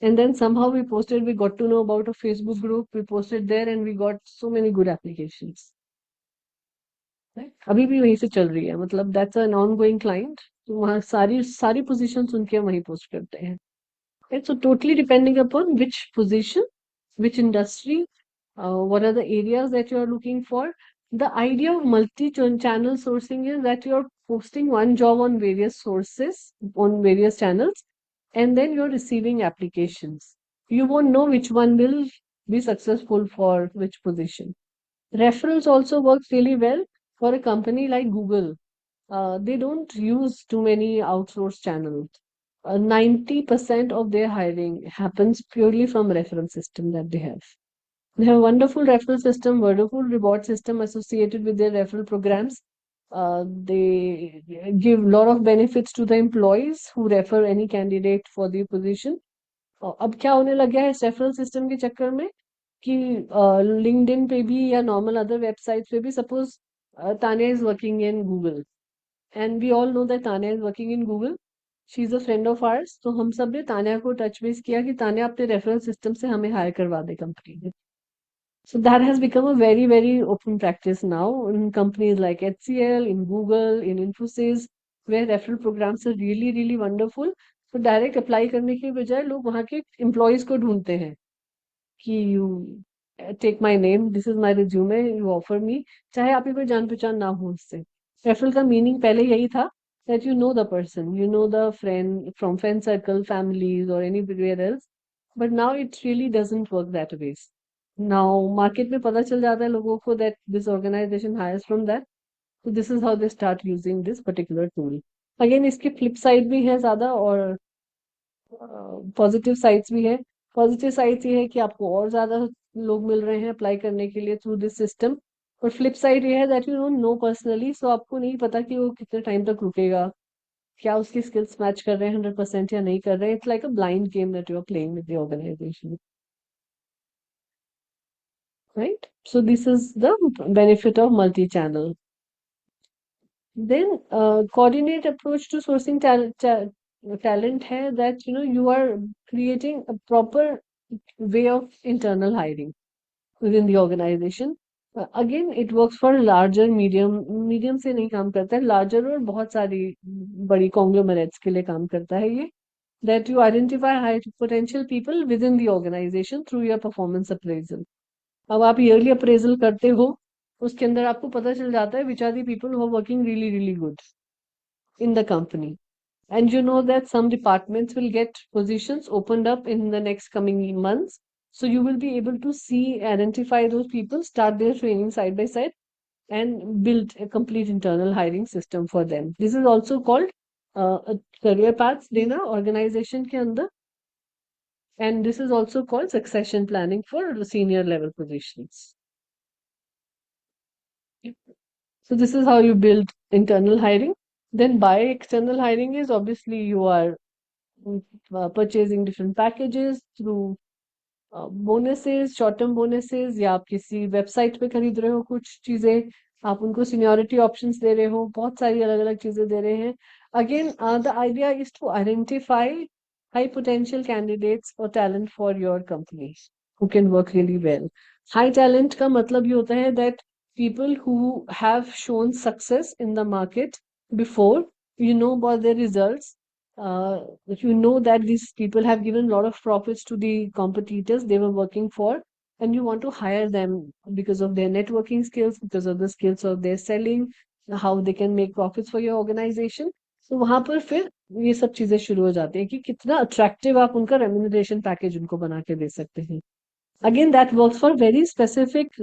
And then somehow we posted, we got to know about a Facebook group, we posted there and we got so many good applications. Right? अभी भी वहीं से चल रही है, मतलब that's an ongoing client. तो वहाँ सारी सारी positions उनके हम वहीं post करते हैं. Right? So totally depending upon which position, which industry, what are the areas that you are looking for. The idea of multi-channel sourcing is that you are posting one job on various sources, on various channels, and then you're receiving applications. You won't know which one will be successful for which position. Referrals also works really well for a company like Google. They don't use too many outsourced channels. 90% of their hiring happens purely from referral system that they have. They have a wonderful referral system, wonderful reward system associated with their referral programs. They give a lot of benefits to the employees who refer any candidate for the position. अब क्या होने लग गया है इस referral system के चक्कर में कि लिंक्डइन पे भी या नॉर्मल अदर वेबसाइट्स पे भी suppose Tania is working in Google and we all know that Tania is working in Google, she is a friend of ours, तो हम सब ने तानिया को टच बेस किया कि तानिया अपने रेफरल सिस्टम से हमें हायर करवा दे कंपनी में. So that has become a very, very open practice now in companies like HCL, in Google, in Infosys, where referral programs are really, really wonderful. तो direct apply करने के बजाय लोग वहाँ के एम्प्लॉयज को ढूंढते हैं कि take my name, this is my resume, you offer me, चाहे आपकी कोई जान पहचान ना हो उससे। रेफरल का मीनिंग पहले यही था that you know the person, you know the friend from friend circle, families, or anywhere else. But now it really doesn't work that way. Now market में पता चल जाता है लोगों को that this organization hires from that. So this is how they start using this particular tool. Again इसकी flip side भी है ज्यादा, और पॉजिटिव साइड्स भी है। पॉजिटिव साइड्स ये है कि आपको और ज्यादा लोग मिल रहे हैं अप्लाई करने के लिए थ्रू दिस सिस्टम। और फ्लिप साइड ये है that you don't know personally, so आपको नहीं पता कि वो कितने टाइम तक रुकेगा, क्या उसकी स्किल्स मैच कर रहे हैं 100% या नहीं कर रहे हैं। It's like a blind game that you are playing with the organisation, right? So this is the benefit of multi channel. Then coordinate approach to sourcing talent है that you are creating a proper way of internal hiring within the organization. Again it works for larger medium से नहीं काम करता है, larger और बहुत सारी बड़ी conglomerates के लिए काम करता है ये, that you identify high potential people within the organization through your performance appraisal. अब आप yearly appraisal करते हो, उसके अंदर आपको पता चल जाता है which are the people who are working really really good in the company. And you know that some departments will get positions opened up in the next coming months. So you will be able to see, identify those people, start their training side by side, and build a complete internal hiring system for them. This is also called a career paths dena organization ke andar. And this is also called succession planning for the senior level positions. So this is how you build internal hiring. Then by external hiring is obviously you are purchasing different packages through bonuses, short term bonuses, या आप किसी website पे खरीद रहे हो कुछ चीजें, आप उनको सीनियोरिटी ऑप्शंस दे रहे हो, बहुत सारी अलग अलग चीजें दे रहे हैं। Again the idea is to identify high potential candidates और talent for your company who can work really well. High talent का मतलब ये होता है that people who have shown success in the market before, you know about their results, if you know that these people have given a lot of profits to the competitors they were working for, and you want to hire them because of their networking skills, because of the skills of their selling, how they can make profits for your organization. तो वहां पर फिर ये सब चीजें शुरू हो जाती है कि कितना अट्रैक्टिव आप उनका रेम्यूनरेशन पैकेज उनको बना के दे सकते हैं। Again, that works for very specific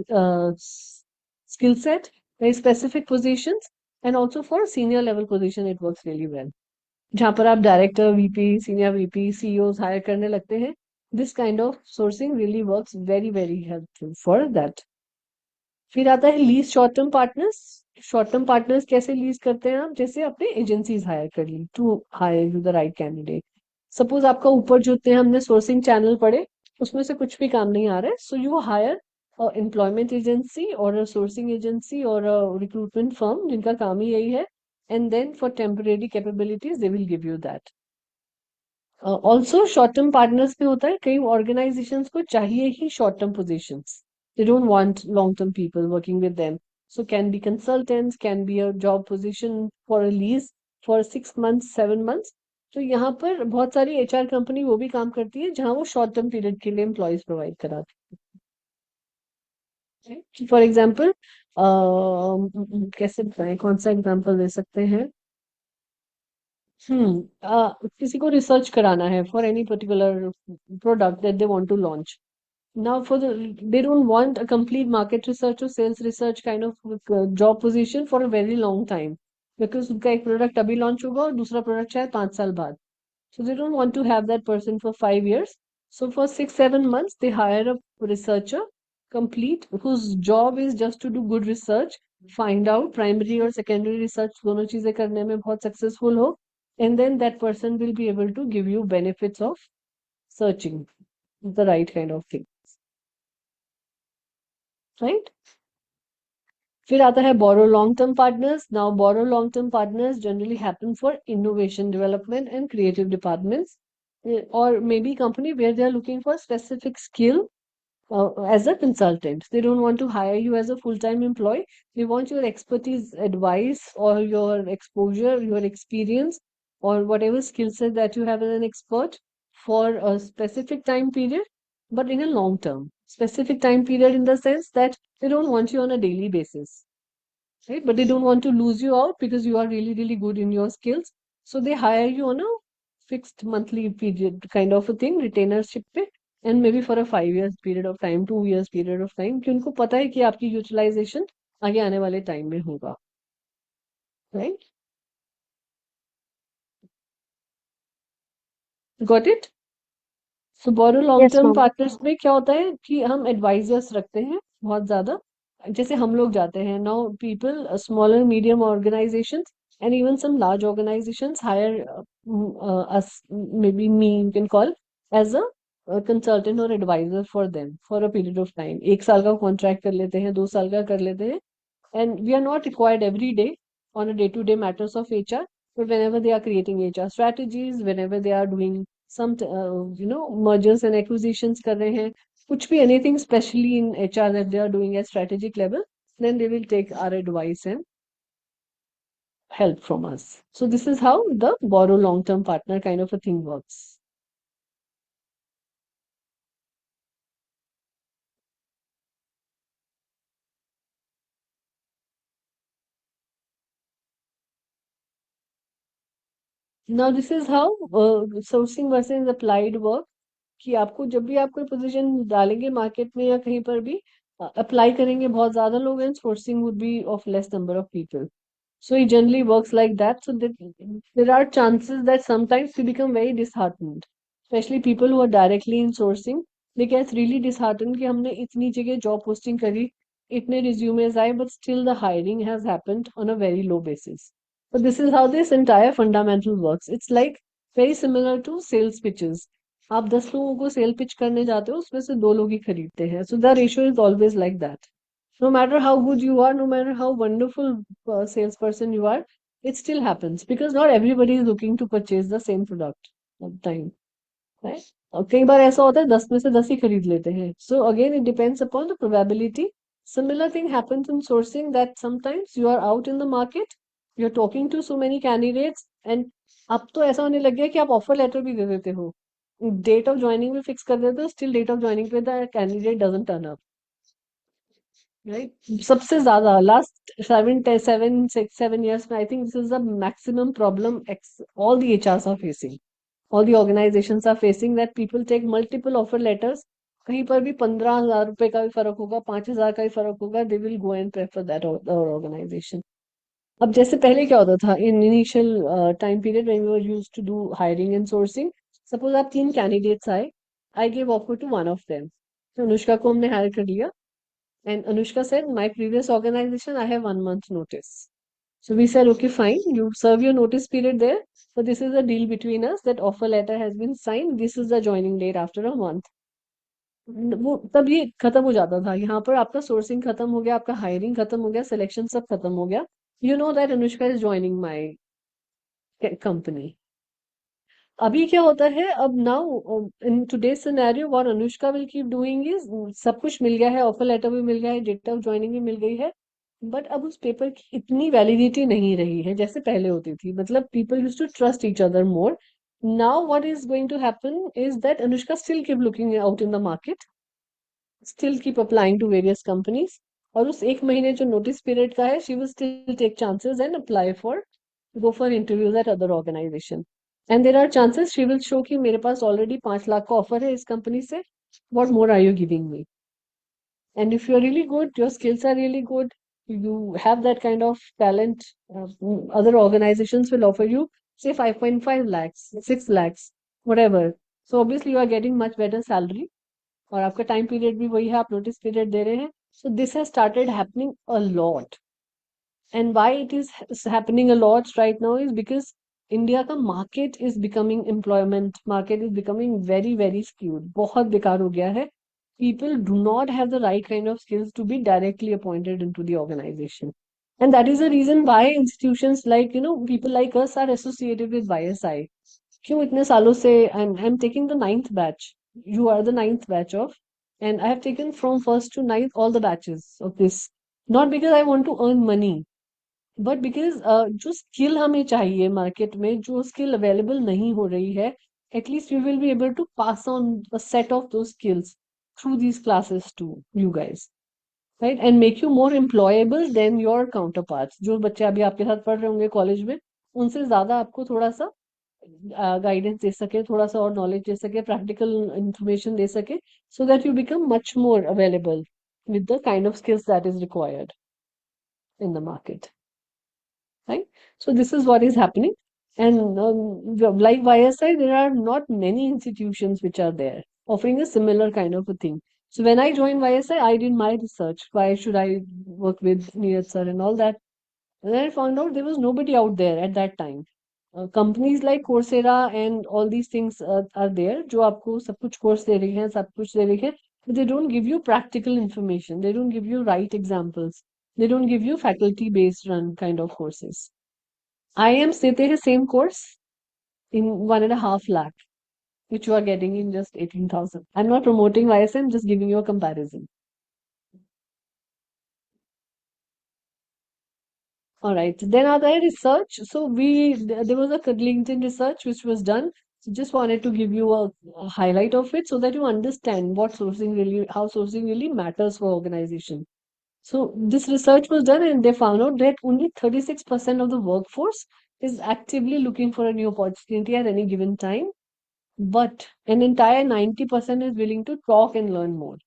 skill set, very specific positions, and also for senior level position, it works really well. जहाँ पर आप director, VP, senior VP, CEOs hire करने लगते हैं, this kind of sourcing really works very very helpful for that. फिर आता है lease short term partners. Short term partners कैसे लीज करते हैं आप? जैसे अपने एजेंसीज हायर कर ली to hire you the right candidate. Suppose आपका ऊपर जो इतने हमने सोर्सिंग चैनल पढ़े उसमें से कुछ भी काम नहीं आ रहा है, so you hire employment agency और सोर्सिंग एजेंसी और रिक्रूटमेंट फर्म जिनका काम ही यही है, and then for temporary capabilities they will give you that. Also short term partners में होता है, कई organizations को चाहिए ही short term positions, they don't want long term people working with them, so can be consultants, can be a job position for a lease for 6 months 7 months. तो यहाँ पर बहुत सारी HR कंपनी वो भी काम करती है जहाँ वो शॉर्ट टर्म पीरियड के लिए एम्प्लॉयज प्रोवाइड कराती है। फॉर एग्जाम्पल कैसे बताएं, कौन सा एग्जाम्पल दे सकते हैं? किसी को रिसर्च कराना है for any particular product that they want to launch. Now for they don't want a complete market research और sales research kind of job position for a very long time, because उनका एक product अभी launch होगा और दूसरा product शायद 5 साल बाद। So they don't want to have that person for 5 years. So for 6 7 months, they hire a researcher complete whose job is just to do good research, find out primary और secondary research दोनों चीजें करने में बहुत successful हो, and then that person will be able to give you benefits of searching the right kind of thing, right? फिर आता है borrow long term partners. Now borrow long term partners generally happen for innovation development and creative departments, or maybe company where they are looking for specific skill as a consultant. They don't want to hire you as a full-time employee. They want your expertise, advice, or your exposure, your experience, or whatever skill set that you have as an expert for a specific time period, but in a long term. Specific time period in the sense that they don't want you on a daily basis, right? But they don't want to lose you out because you are really, really good in your skills. So they hire you on a fixed monthly period kind of a thing, retainership पे, and maybe for a 5 years period of time, 2 years period of time, कि उनको पता है कि आपकी utilisation आगे आने वाले टाइम में होगा, right? Got it? So borrow long Yes, term ma'am. partners में क्या होता है कि हम एडवाइजर्स रखते हैं बहुत ज्यादा, जैसे हम लोग जाते हैं now people smaller medium organisations and even some large organizations hire us, maybe me you can call, as a consultant or advisor for them for a period of time. 1 साल का कॉन्ट्रैक्ट कर लेते हैं, 2 साल का कर लेते हैं, and we are not required every day on a day-to-day matters of HR, but whenever they are creating HR strategies, whenever they are doing some mergers and acquisitions कर रहे हैं, कुछ भी anything especially in HR that they are doing at strategic level, then they will take our advice and help from us. So this is how the borrow long-term partner kind of a thing works. Now this is how sourcing versus applied work, कि आपको जब भी आप कोई position डालेंगे market में या कहीं पर भी अप्लाई करेंगे बहुत ज्यादा लोग, and sourcing would be of less number of people. So it generally works like that. So that there are chances that sometimes we become very disheartened, especially people who are directly in sourcing. They get really disheartened कि हमने इतनी जगह job posting करी, इतने resumes आए, but still the hiring has happened on a very low basis. So this is how this entire fundamental works. It's like very similar to sales pitches. आप 10 लोगों को सेल पिच करने जाते हो, उसमें से 2 लोग ही खरीदते हैं. So the ratio is always like that. No matter how good you are, no matter how wonderful salesperson you are, it still happens because not everybody is looking to purchase the same product at the time, right? और कई बार ऐसा होता है 10 में से 10 ही खरीद लेते हैं. So again, it depends upon the probability. Similar thing happens in sourcing that sometimes you are out in the market, you're talking to so many candidates, and अब तो ऐसा होने लग गया कि आप ऑफर लेटर भी दे देते हो, डेट ऑफ ज्वाइनिंग भी फिक्स कर देते हो, स्टिल डेट ऑफ ज्वाइनिंग पे the candidate doesn't turn up, right? सबसे ज्यादा last 7 6 7 years में I think this is the maximum problem all the HRs are facing, all the organizations are facing, that people take multiple offer letters. कहीं पर भी 15,000 रुपए का भी फर्क होगा, 5,000 का भी फर्क होगा, they will go and prefer that organization. अब जैसे पहले क्या होता था in initial time period when we were used to do hiring and sourcing, suppose आप 3 candidates आए, I gave offer to one of them. तो अनुष्का को हमने हायर कर लिया. And Anushka said, my previous organization, I have 1 month notice. So we said, okay, fine, you serve your notice period there, but this is a deal between us that offer letter has been signed. This is the joining date after a month. वो तब ये खत्म हो जाता था. यहाँ पर आपका सोर्सिंग खत्म हो गया, आपका हायरिंग खत्म हो गया, सिलेक्शन सब खत्म हो गया. You know that Anushka is joining my company. अभी क्या होता है, अब now in today's scenario what Anushka will keep doing is, सब कुछ मिल गया है, ऑफर लेटर भी मिल गया है, डेट ऑफ ज्वाइनिंग भी मिल गई है, बट अब उस पेपर की इतनी वैलिडिटी नहीं रही है जैसे पहले होती थी. मतलब people used to trust each other more. Now what is going to happen is that Anushka still keep looking out in the market, still keep applying to various companies, और उस 1 महीने जो नोटिस पीरियड का है, she will still take chances and apply for, go for interviews at other organization. And there are chances she will show कि मेरे पास already 5 lakh का offer है इस company से, what more are you giving me? And if you're really good, your skills are really good, you have that kind of talent, other organizations will offer you say 5.5 lakhs, 6 lakhs, whatever. So obviously you are getting much better salary, और आपका time period भी वही है, आप notice period दे रहे हैं. So this has started happening a lot. And why it is happening a lot right now is because India का market is becoming, employment market is becoming very very skewed. बहुत बेकार हो गया है. People do not have the right kind of skills to be directly appointed into the organization. And that is the reason why institutions like, people like us are associated with YSI. क्यों इतने सालों से I'm taking the ninth batch. You are the ninth batch of, and I have taken from first to ninth all the batches of this. Not because I want to earn money, but because जो skill हमें चाहिए market में, जो skill available नहीं हो रही है, at least we will be able to pass on a set of दो skills. through these classes to you guys, right? And make you more employable than your counterparts. जो बच्चे अभी आपके साथ पढ़ रहे होंगे कॉलेज में, उनसे ज्यादा आपको थोड़ा सा गाइडेंस दे सके, थोड़ा सा और नॉलेज दे सके, प्रैक्टिकल इंफॉर्मेशन दे सके, so that you become much more available with the kind of skills that is required in the market, right? So this is what is happening. And like YSI, there are not many institutions which are there offering a similar kind of a thing. So when I joined YSI, I did my research. Why should I work with Neeraj sir and all that? And then I found out there was nobody out there at that time. Companies like Coursera and all these things are there, जो आपको सब कुछ course दे रही हैं, सब कुछ दे रही है, but they don't give you practical information. They don't give you right examples. They don't give you faculty-based run kind of courses. IIMs देते हैं same course in 1.5 lakh, which you are getting in just 18,000. I'm not promoting YSM, I'm just giving you a comparison. All right. Then are there research? So there was a LinkedIn research which was done. So just wanted to give you a highlight of it so that you understand how sourcing really matters for organization. So this research was done and they found out that only 36% of the workforce is actively looking for a new opportunity at any given time, but an entire 90% is willing to talk and learn more.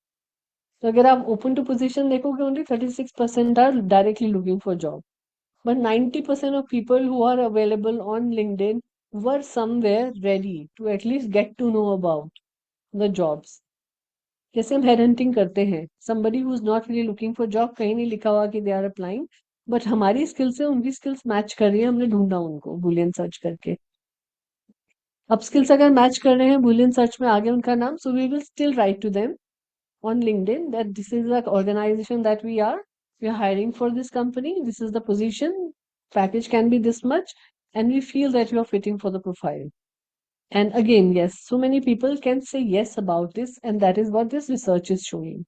So अगर आप open to position देखोगे, only 36% are directly looking for job. But 90% of people who are available on LinkedIn were somewhere ready to at least get to know about the jobs. जैसे हम headhunting करते हैं, somebody who is not really looking for job, कहीं नहीं लिखा हुआ कि they are applying, but हमारी skills से उनकी skills match कर रही है, हमने ढूंढा उनको boolean search करके. अब skills अगर match कर रहे हैं boolean search में आ गया उनका नाम, so we will still write to them on LinkedIn that this is the organization that we are hiring for this company, this is the position, package can be this much, and we feel that you are fitting for the profile. And again, yes, so many people can say yes about this, and that is what this research is showing.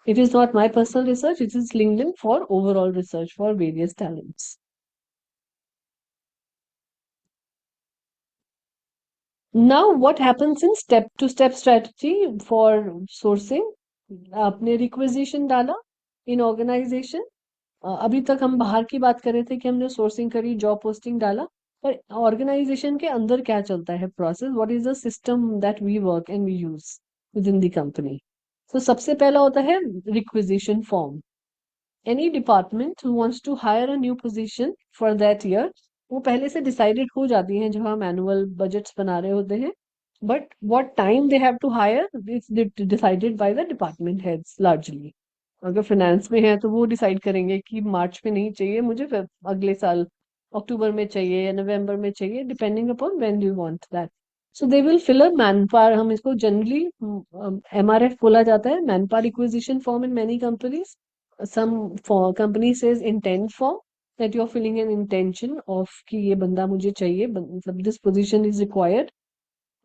It is not my personal research, it is LinkedIn for overall research for various talents. Now, what happens in step-to-step strategy for sourcing? आपने requisition डाला in organization. अभी तक हम बाहर की बात कर रहे थे कि हमने सोर्सिंग करी, जॉब पोस्टिंग डाला, पर ऑर्गेनाइजेशन के अंदर क्या चलता है process, what is the system that we work and we use with in the company. तो सबसे पहला होता है requisition form. Any department who wants to hire a new position for that year, वो पहले से डिसाइडेड हो जाती हैं जब हम एनुअल बजट्स बना रहे होते हैं, but what time they have to hire is decided by the department heads largely. अगर फाइनेंस में है तो वो डिसाइड करेंगे कि मार्च में नहीं चाहिए मुझे, अगले साल अक्टूबर में चाहिए या नवंबर में चाहिए, depending upon when you want that. So they will fill a man power, हम इसको जनरली MRF बोला जाता है, man power requisition form in many companies. Some company says intent form, that you are filling an intention of कि ये बंदा मुझे चाहिए, मतलब this position is required.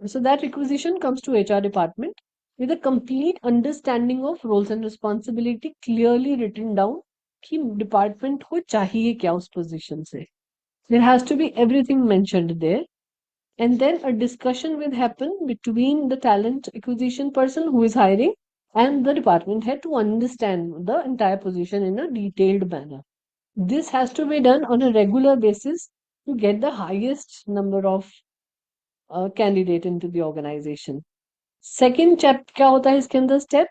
So that requisition comes to HR department with a complete understanding of roles and responsibility clearly written down कि department को चाहिए क्या उस position से. There has to be everything mentioned there. And then a discussion will happen between the talent acquisition person who is hiring and the department head to understand the entire position in a detailed manner. This has to be done on a regular basis to get the highest number of candidate into the organization. Second chap क्या होता है इसके अंदर step,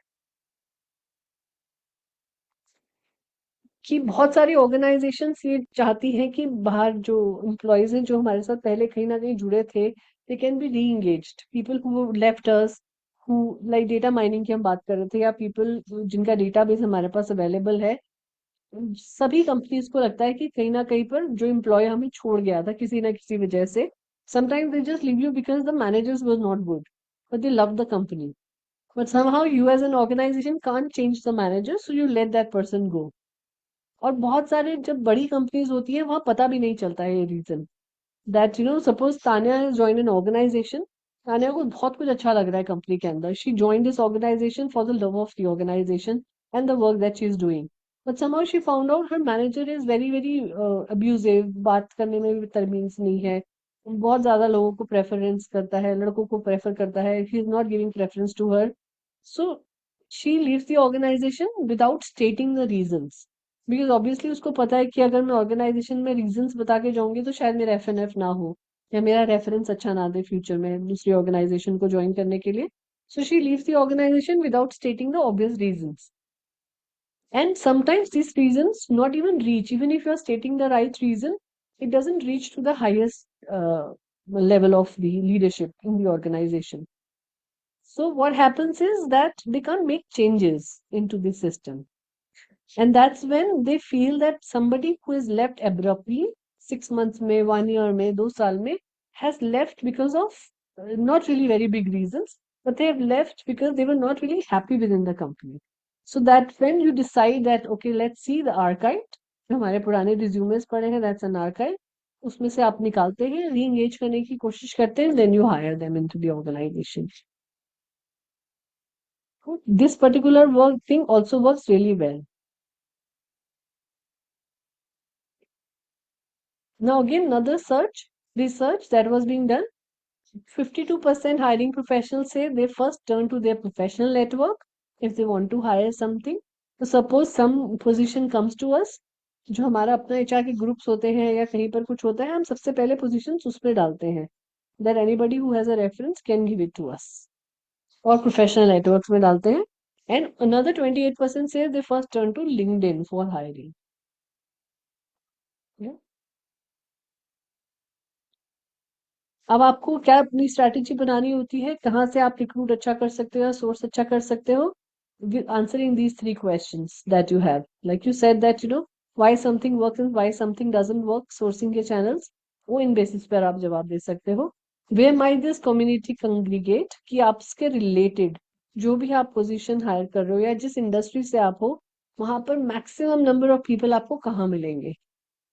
कि बहुत सारी organisations ये चाहती हैं कि बाहर जो एम्प्लॉयज हैं जो हमारे साथ पहले कहीं ना कहीं जुड़े थे, दे कैन बी री engaged. People who left us, who like data mining की हम बात कर रहे थे, या पीपल जिनका डेटाबेस हमारे पास अवेलेबल है, सभी कंपनीज को लगता है कि कहीं ना कहीं पर जो एम्प्लॉय हमें छोड़ गया था किसी ना किसी वजह से, sometimes they just leave you because the managers was not good, but they love the company. But somehow you as an organization can't change the manager, so you let that person go. और बहुत सारे जब बड़ी companies होती है वहां पता भी नहीं चलता है ये reason, that suppose Tania has join an organization. Tania को बहुत कुछ अच्छा लग रहा है कंपनी के अंदर, she join this organization for the love of the organization and the work that she is doing, but somehow she found out her manager is very very abusive, बात करने में भी तमीज नहीं है, बहुत ज्यादा लोगों को प्रेफरेंस करता है, लड़कों को प्रेफर करता है, he is not giving preference to her. So she leaves the organization without stating the reasons, because obviously उसको पता है कि अगर मैं ऑर्गेनाइजेशन में रीजंस बता के जाऊंगी तो शायद मेरा एफएनएफ ना हो या मेरा रेफरेंस अच्छा ना दे फ्यूचर में दूसरी ऑर्गेनाइजेशन को ज्वाइन करने के लिए. So she leaves the organization without stating the obvious reasons. And sometimes these reasons not even reach, even if you are stating the right reason, it doesn't reach to the highest level of the leadership in the organization. So what happens is that they can't make changes into the system. And that's when they feel that somebody who is left abruptly, 6 months mein, 1 year mein, 2 saal mein, has left because of not really very big reasons, but they have left because they were not really happy within the company. So that when you decide that, okay, let's see the archive, जो हमारे पुराने resumes पड़े हैं, that's an archive, उसमें से आप निकालते हैं, re-engage करने की कोशिश करते हैं, then you hire them into the organization. This particular work thing also works really well. Now again, another research that was being done. 52% hiring professionals say they first turn to their professional network if they want to hire something. So suppose some position comes to us, जो हमारा अपना HR के groups होते हैं या कहीं पर कुछ होता है, हम सबसे पहले पोजीशंस उस पे डालते हैं. That anybody who has a reference can give it to us. और प्रोफेशनल नेटवर्क्स में डालते हैं. And another 28% say they first turn to LinkedIn for hiring. Yeah. अब आपको क्या अपनी स्ट्रैटेजी बनानी होती है, कहाँ से आप रिक्रूट अच्छा कर सकते हो, सोर्स अच्छा कर सकते हो, answering these 3 questions that you have. Like you said that why something works and why something doesn't work, sourcing के channels, वो इन बेसिस पर आप जवाब दे सकते हो. Where might this community congregate, कि आपके रिलेटेड जो भी आप पोजीशन हायर कर रहे हो या जिस इंडस्ट्री से आप हो, वहां पर मैक्सिमम नंबर ऑफ पीपल आपको कहाँ मिलेंगे.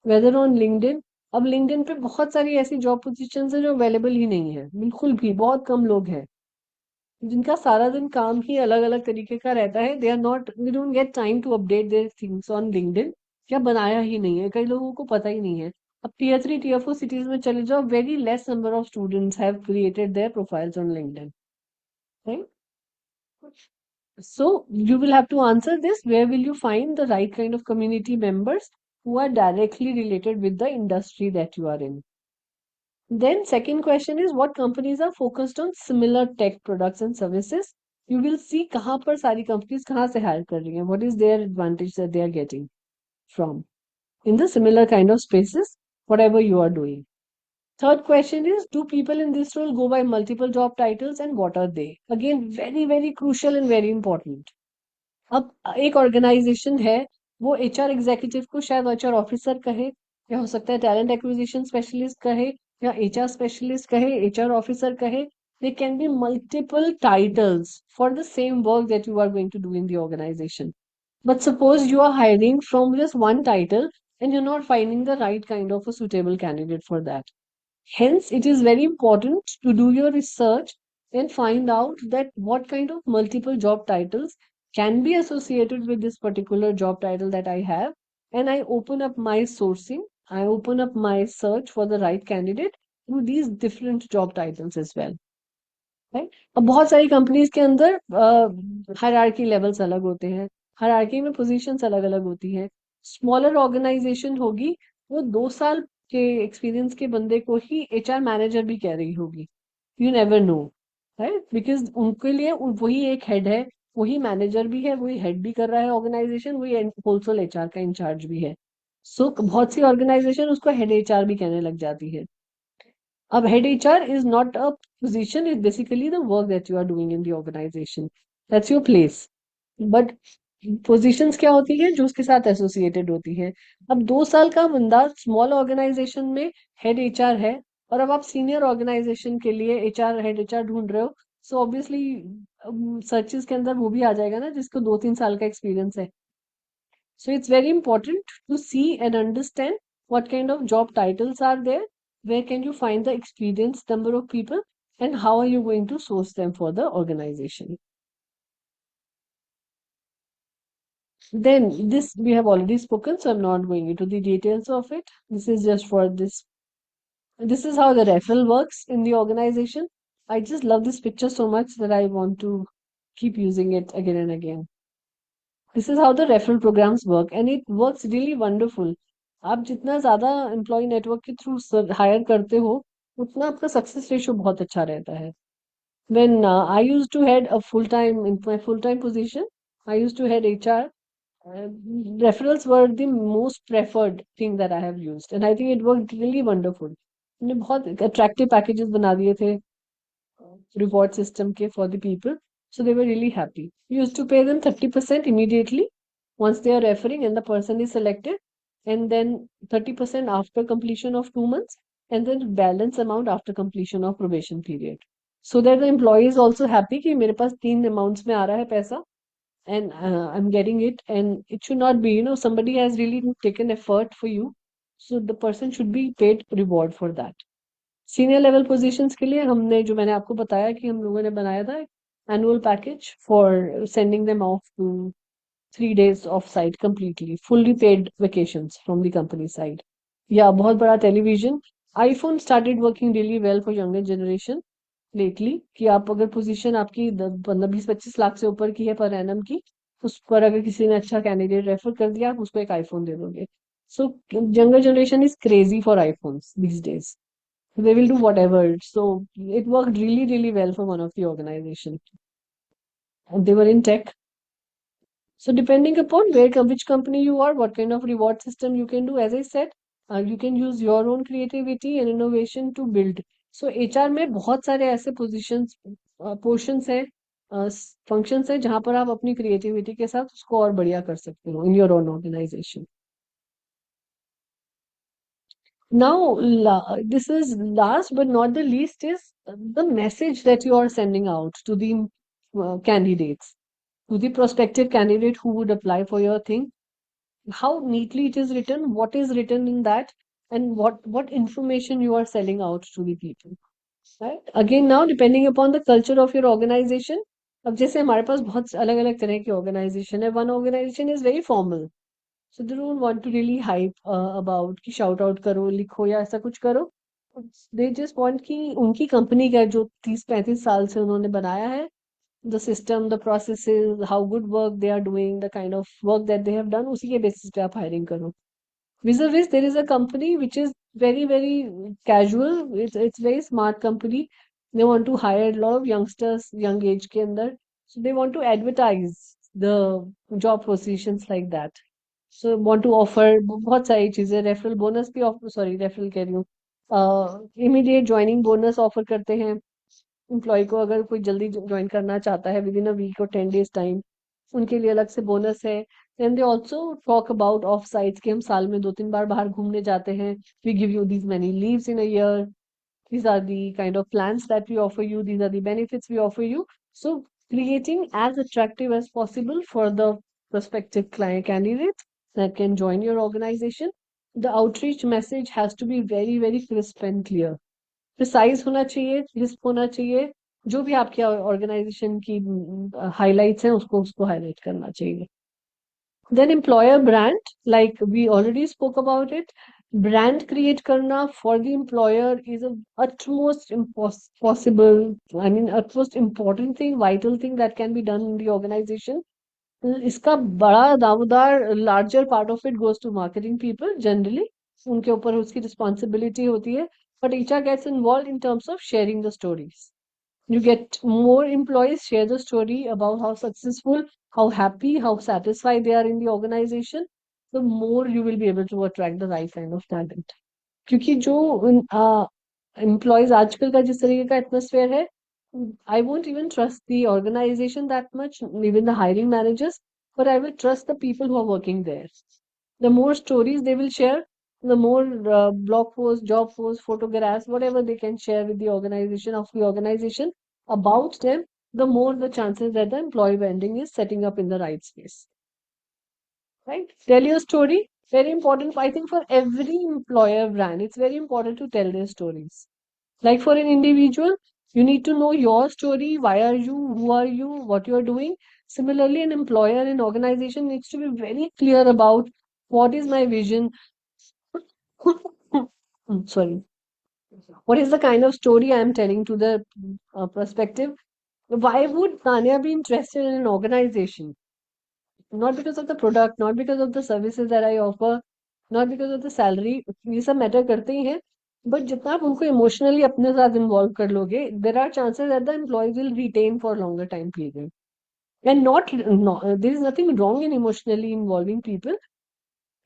Whether on LinkedIn. अब लिंक्डइन पे बहुत सारी ऐसी जॉब पोजीशंस हैं जो अवेलेबल ही नहीं है, बिल्कुल भी, बहुत कम लोग हैं जिनका सारा दिन काम ही अलग अलग तरीके का रहता है. They don't get time to update their things on LinkedIn, क्या बनाया ही नहीं है, कई लोगों को पता ही नहीं है. अब टीयर 3 टीयर 4 सिटीज में चले जाओ, very less number of students have created their profiles on LinkedIn, right. So you will have to answer this. Where will you find the right kind of community members who are directly related with the industry that you are in? Then second question is, what companies are focused on similar tech products and services? You will see कहाँ पर सारी companies कहाँ से hire कर रही हैं. What is their advantage that they are getting from in the similar kind of spaces, whatever you are doing. Third question is, do people in this role go by multiple job titles and what are they? Again, very, very crucial and very important. अब एक organisation है, वो HR executive को शायद HR officer कहे, या हो सकता है टैलेंट एक्विजिशन स्पेशलिस्ट कहे, या एचआर स्पेशलिस्ट कहे, एचआर ऑफिसर कहे. They can be multiple titles for the same work that you are going to do in the organization. But suppose you are hiring from just one title and you're not finding the right kind of a suitable candidate for that. Hence, it is very important to do your research and find out that what kind of multiple job titles can be associated with this particular job title that I have. And I open up my sourcing, I open up my search for the right candidate through these different job titles as well. Right. अब बहुत सारी companies के अंदर hierarchy levels अलग होते हैं, hierarchy में positions अलग अलग होती हैं. स्मॉलर ऑर्गेनाइजेशन होगी, वो 2 साल के एक्सपीरियंस के बंदे को ही एचआर मैनेजर भी कह रही होगी. You never know, right, because उनके लिए वही एक हेड है, वही मैनेजर भी है, वही हेड भी कर रहा है ऑर्गेनाइजेशन, वही होलसेल एचआर का इंचार्ज भी है. सो बहुत सी ऑर्गेनाइजेशन उसको हेड एचआर भी कहने लग जाती है. अब head HR is not a position, it's basically the work that you are doing in the organization. That's your place. But positions क्या होती है जो उसके साथ एसोसिएटेड होती है. अब 2 साल का बंदा स्मॉल ऑर्गेनाइजेशन में हेड एचआर है, और अब आप सीनियर ऑर्गेनाइजेशन के लिए एचआर हेड एचआर ढूंढ रहे हो, सो ऑब्वियसली सर्चेस के अंदर वो भी आ जाएगा ना जिसको 2-3 साल का एक्सपीरियंस है. So it's very important to see and understand what kind of job titles are there, where can you find the experienced number of people, and how are you going to source them for the organization. Then this we have already spoken, so I'm not going into the details of it. This is just for this. This is how the referral works in the organization. I just love this picture so much that I want to keep using it again and again. This is how the referral programs work, and it works really wonderful. आप जितना ज़्यादा employ network के through higher करते हो, उतना आपका success ratio बहुत अच्छा रहता है. When I used to head a full-time, in my full-time position, I used to head HR. Uh, Referrals were the most preferred thing that I have used, and I think it worked really wonderful. हमने बहुत attractive packages बना दिए थे reward system के for the people, so they were really happy. We used to pay them 30% immediately once they are referring and the person is selected, and then 30% after completion of 2 months, and then balance amount after completion of probation period. So that the employee is also happy कि मेरे पास 3 amounts में आ रहा है पैसा, and I'm getting it, and it should not be, somebody has really taken effort for you, so the person should be paid reward for that. Senior level positions के लिए हमने जो मैंने आपको बताया कि हम लोगों ने बनाया था annual package for sending them off to 3 days off site completely fully paid vacations from the company side, या बहुत बड़ा television. IPhone started working really well for younger generation lately, कि आप अगर पोजीशन आपकी 15-20-25 लाख से ऊपर की है पर एनम की, उस पर अगर किसी ने अच्छा कैंडिडेट रेफर कर दिया, आप उसको एक आईफोन दे दोगे. So younger generation is crazy for iPhones these days. They will do whatever. So it worked really, really well for one of the organization. And they were in tech. So depending upon which company you are, what kind of reward system you can do, as I said, you can use your own creativity and innovation to build. So HR में बहुत सारे ऐसे positions, portions हैं, functions हैं जहाँ पर आप अपनी creativity के साथ उसको और बढ़िया कर सकते हो in your own organization. Now, this is last but not the least is the message that you are sending out to the candidates, to the prospective candidate who would apply for your thing. How neatly it is written, what is written in that, and what information you are selling out to the people. Right? Again, now depending upon the culture of your organization. अब जैसे हमारे पास बहुत अलग अलग तरह की organization है. One organization is very formal. So they don't want to really hype about कि shout out करो, लिखो या ऐसा कुछ करो. They just want कि उनकी कंपनी का जो 30-35 साल से उन्होंने बनाया है, the system, the processes, how good work they are doing, the kind of work that they have done, उसी के basis पे आप hiring करो. Vis-a-vis, there is a company which is very, very casual. It's very smart company. They want to hire a lot of youngsters, young age के अंदर. So they want to advertise the job positions like that. So want to offer बहुत सारी चीजें, referral bonus भी offer, sorry referral कह रही हूँ, immediate joining bonus offer करते हैं एम्प्लॉय को. अगर कोई जल्दी ज्वाइन करना चाहता है विद इन अ वीक और 10 days टाइम, उनके लिए अलग से बोनस है. Then they also talk about off sites कि हम साल में 2-3 बार बाहर घूमने जाते हैं, we give you these many leaves in a year, these are the kind of plans that we offer you, these are the benefits we offer you. So creating as attractive as possible for the prospective client candidates that can join your organization. The outreach message has to be very, very crisp and clear. Precise होना चाहिए, crisp होना चाहिए. जो भी आपकी organization की highlights हैं उसको highlight करना चाहिए. Then employer brand, like we already spoke about it. Brand create karna for the employer is a utmost possible, I mean, utmost important thing, vital thing that can be done in the organization. इसका बड़ा दावेदार larger part of it goes to marketing people generally. उनके ऊपर उसकी responsibility होती है. But HR gets involved in terms of sharing the stories. You get more employees share the story about how successful, how happy, how satisfied they are in the organization, the more you will be able to attract the right kind of talent. क्योंकि जो employees आजकल का जिस तरीके का atmosphere है, I won't even trust the organization that much, even the hiring managers, but I will trust the people who are working there. The more stories they will share, the more blog posts, job posts, photographs, whatever they can share with the organization about them, the more the chances that the employee branding is setting up in the right space. Right? Tell your story. Very important. I think for every employer brand, it's very important to tell their stories. Like for an individual, you need to know your story. Why are you? Who are you? What you are doing? Similarly, an employer and organization needs to be very clear about what is my vision. Sorry. What is the kind of story I am telling to the prospective Why would Tanya be interested in an organization? Not because of the product, not because of the services that I offer, not because of the salary. ये सब matter करते ही हैं, but जितना आप उनको emotionally अपने साथ involve कर लोगे, there are chances that the employees will retain for longer time period. And not, no, there is nothing wrong in emotionally involving people.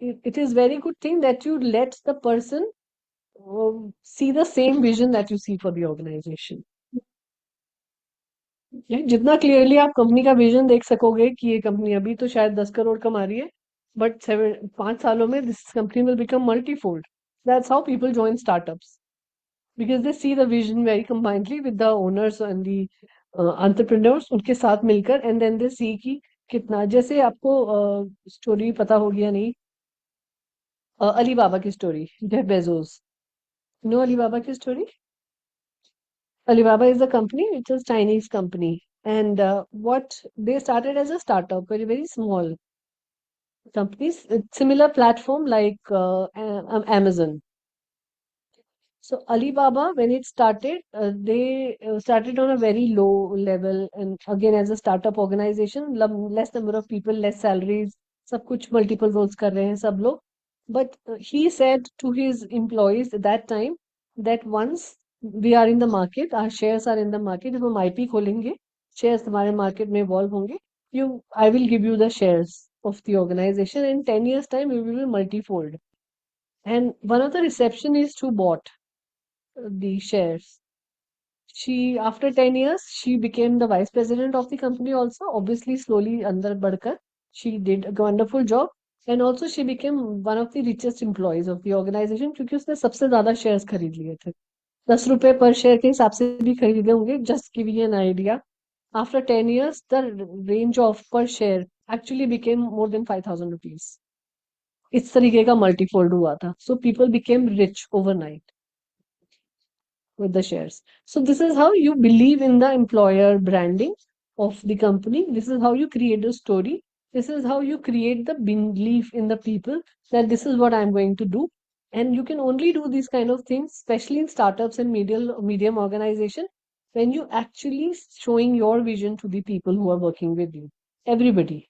It is very good thing that you let the person see the same vision that you see for the organization. जितना clearly आप company का vision देख सकोगे कि ये company अभी तो शायद 10 करोड़ कमा रही है, बट 5 सालों में this company will become multifold. That's how people join startups, because they see the vision very combinedly with the owners and the entrepreneurs उनके साथ मिलकर, एंड देन दे सी कि कितना. जैसे आपको स्टोरी पता होगी या नहीं, अलीबाबा की story, Jeff Bezos. No Alibaba की story? Alibaba is a company, it's a Chinese company. And what they started as a startup, very, very small companies, similar platform like Amazon. So Alibaba, when it started, they started on a very low level, and again as a startup organization, less number of people, less salaries, सब कुछ multiple roles कर रहे हैं सब लोग. But he said to his employees at that time that once we are in the market, our shares are in the market, जब हम IP खोलेंगे, shares हमारे market में evolve होंगे, I will give you the shares of the organization. In 10 years time, we will be multifold. And one of the receptionists who bought the shares, after 10 years, she became the vice president of the company also. Obviously, slowly andar badkar, she did a wonderful job. And also she became one of the richest employees of the organization क्योंकि उसने सबसे ज्यादा shares खरीद लिए थे. 10 रुपए per share के हिसाब से भी खरीदे होंगे. Just giving you an idea. After 10 years, the range of per share actually became more than 5,000 rupees. इस तरीके का multifold हुआ था. So people became rich overnight with the shares. So this is how you believe in the employer branding of the company. This is how you create a story. This is how you create the belief in the people that this is what I'm going to do. And you can only do these kind of things, especially in startups and medium organization, when you actually showing your vision to the people who are working with you. Everybody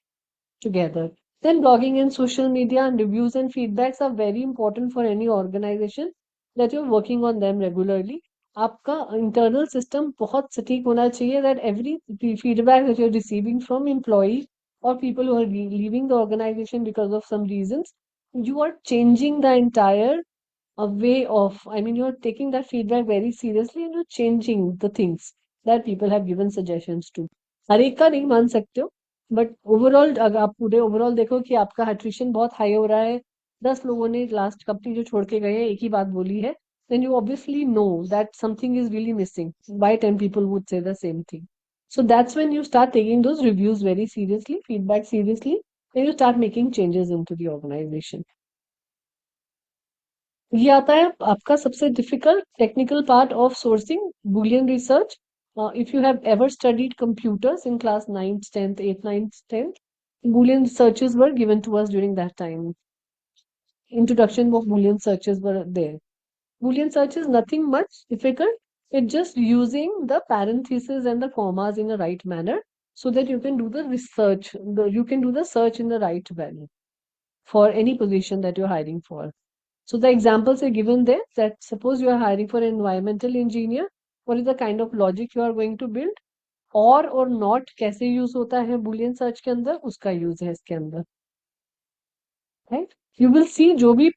together. Then blogging and social media and reviews and feedbacks are very important for any organization that you're working on them regularly. आपका internal system बहुत सटीक होना चाहिए that every feedback that you're receiving from employees or people who are leaving the organization because of some reasons, you are changing the entire way of, I mean, you're taking that feedback very seriously and you're changing the things that people have given suggestions to. हर एक का नहीं मान सकते हो, but overall अगर आप पूरे overall देखो कि आपका अट्रिशन बहुत हाई हो रहा है, 10 लोगों ने लास्ट कंपनी जो छोड़ के गए हैं एक ही बात बोली है, then you obviously know that something is really missing. Why 10 people would say the same thing? So that's when you start taking those reviews very seriously, feedback seriously, and you start making changes into the organization. ये आता है आपका सबसे difficult technical part of sourcing, Boolean research. If you have ever studied computers in class 9th 10th 8th 9th 10th, Boolean searches were given to us during that time. Introduction of Boolean searches were there. Boolean search is nothing much difficult. It's just using the parentheses and the commas in the right manner so that you can do the research. You can do the search in the right manner for any position that you're hiring for. So the examples are given there that suppose you are hiring for an environmental engineer, what is the kind of logic you are going to build? और not कैसे use होता है boolean search के अंदर, उसका use है इसके अंदर. Right? You will see जो भी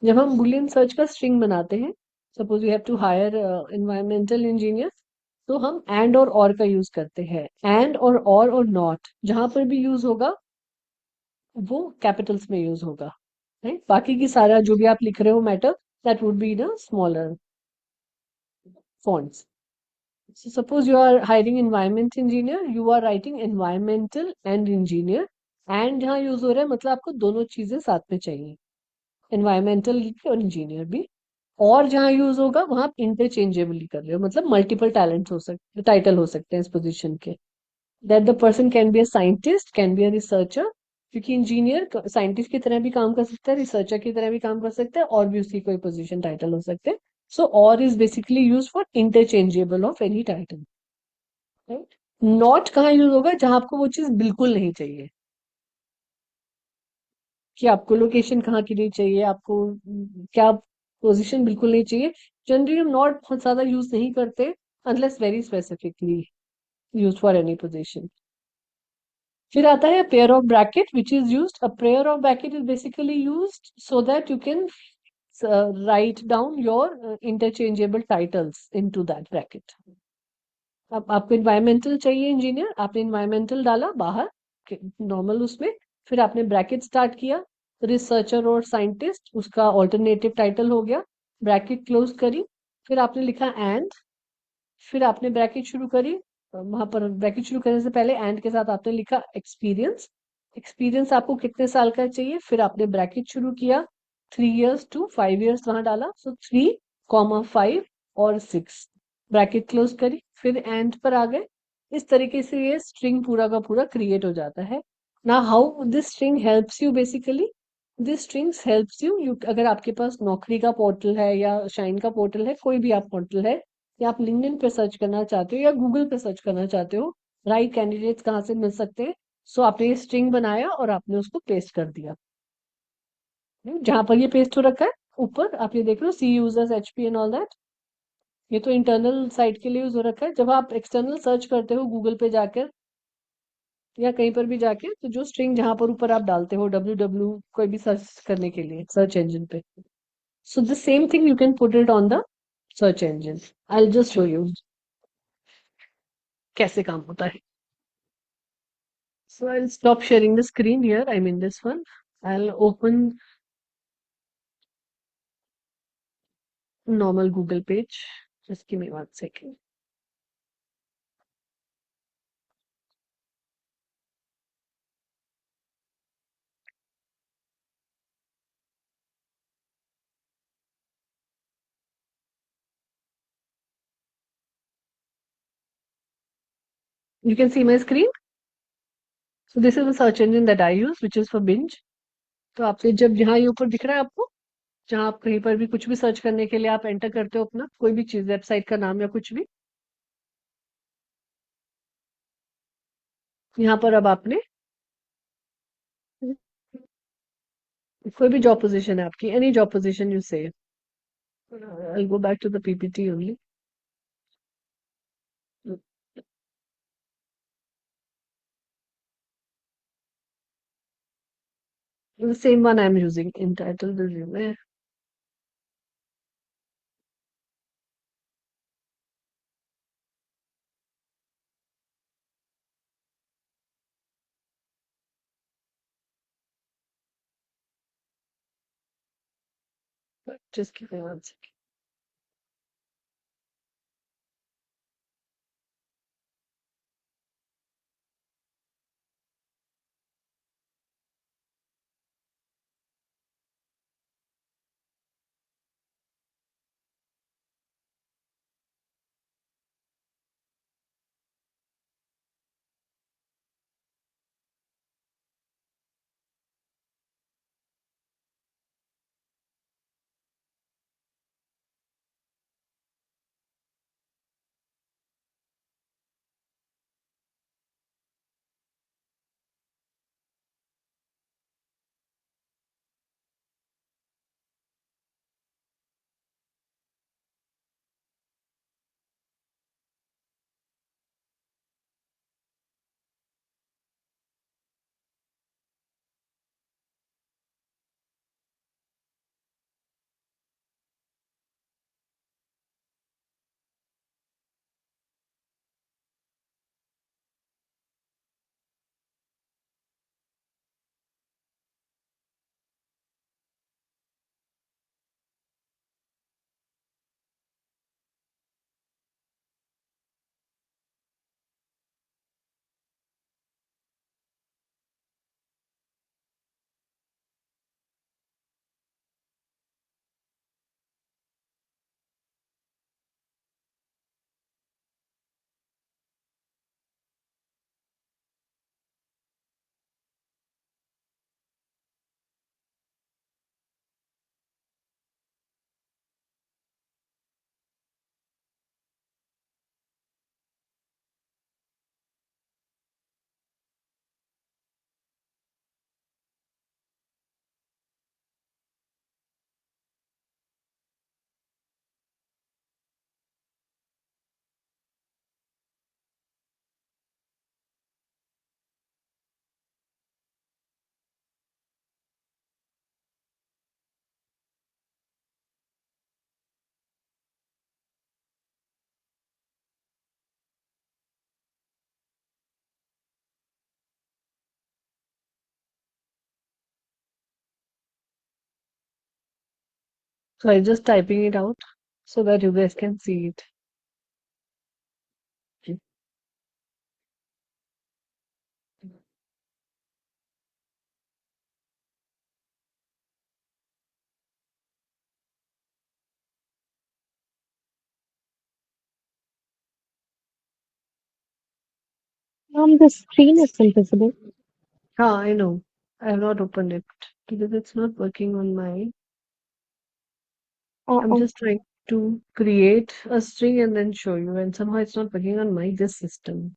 जब हम boolean search का string बनाते हैं, suppose you have to hire environmental engineer, तो हम and और का यूज करते हैं. And और not जहां पर भी यूज होगा वो कैपिटल्स में यूज होगा. Right? बाकी की सारा जो भी आप लिख रहे हो matter, that would be the smaller fonts. So suppose you are hiring environment engineer, you are writing environmental and engineer, and जहाँ यूज हो रहा है मतलब आपको दोनों चीजें साथ में चाहिए, environmental भी और engineer भी. और जहाँ यूज होगा वहां आप इंटरचेंजेबली कर रहे हो, मतलब मल्टीपल टैलेंट हो सकते, टाइटल हो सकते हैं इस पोजीशन के. That the person can be a scientist, can be a researcher, क्योंकि इंजीनियर साइंटिस्ट की तरह भी काम कर सकता है, रिसर्चर की तरह भी काम कर सकता है, और भी उसकी कोई पोजीशन टाइटल हो सकते हैं. So or is basically used for interchangeable of any title. Right? Not कहाँ यूज होगा? जहां आपको वो चीज बिल्कुल नहीं चाहिए, कि आपको लोकेशन कहाँ की नहीं चाहिए, आपको क्या पोजीशन बिल्कुल नहीं चाहिए। जनरली हम नॉट बहुत ज्यादा यूज नहीं करते unless very specifically use for any position. फिर आता है pair of bracket which is used. A pair of bracket is basically used so that you can write down your interchangeable titles into that bracket. अब आपको environmental चाहिए engineer, आपने environmental डाला बाहर normal उसमें, फिर आपने ब्रैकेट स्टार्ट किया रिसर्चर और साइंटिस्ट, उसका ऑल्टरनेटिव टाइटल हो गया, ब्रैकेट क्लोज करी, फिर आपने लिखा एंड, फिर आपने ब्रैकेट शुरू करी, वहां पर ब्रैकेट शुरू करने से पहले एंड के साथ आपने लिखा एक्सपीरियंस। एक्सपीरियंस आपको कितने साल का चाहिए, फिर आपने ब्रैकेट शुरू किया 3 years to 5 years वहां डाला, सो 3, 5 और 6, ब्रैकेट क्लोज करी, फिर एंड पर आ गए। इस तरीके से ये स्ट्रिंग पूरा का पूरा क्रिएट हो जाता है। ना how this string helps you basically, this strings helps you अगर आपके पास नौकरी का पोर्टल है या शाइन का पोर्टल है, कोई भी आप पोर्टल है, या आप लिंक्डइन पे सर्च करना चाहते हो या गूगल पे सर्च करना चाहते हो राइट कैंडिडेट्स कहाँ से मिल सकते हैं, सो आपने ये स्ट्रिंग बनाया और आपने उसको पेस्ट कर दिया। जहां पर ये पेस्ट हो रखा है ऊपर आप ये देख लो C users HP and all that, ये तो इंटरनल साइट के लिए यूज हो रखा है। जब आप एक्सटर्नल सर्च करते हो गूगल पे जाकर या कहीं पर भी जाके, तो जो स्ट्रिंग जहां पर ऊपर आप डालते हो www कोई भी सर्च करने के लिए सर्च इंजन पे, so the same thing you can put it on the search engine. I'll just show you कैसे काम होता है। So I'll stop sharing the screen here. I mean this one. I'll open normal Google page. Just give me 1 second. You can see my screen. So this is the search engine that I use, which is for Binge. तो आपने जब यहाँ ये ऊपर दिख रहा है आपको, जहाँ आप कहीं पर भी कुछ भी सर्च करने के लिए आप एंटर करते हो अपना कोई भी चीज, वेबसाइट का नाम या कुछ भी, यहाँ पर अब आपने कोई भी जॉब पोजीशन है आपकी, एनी जॉब पोजीशन यू से, I'll go back to the PPT only. The same one I'm using in title resume. But just give me 1 second. So I'm just typing it out so that you guys can see it. The screen is invisible. I know. I have not opened it because it's not working on my. I'm Oh, just trying to create a string and then show you, and somehow it's not working on my this system.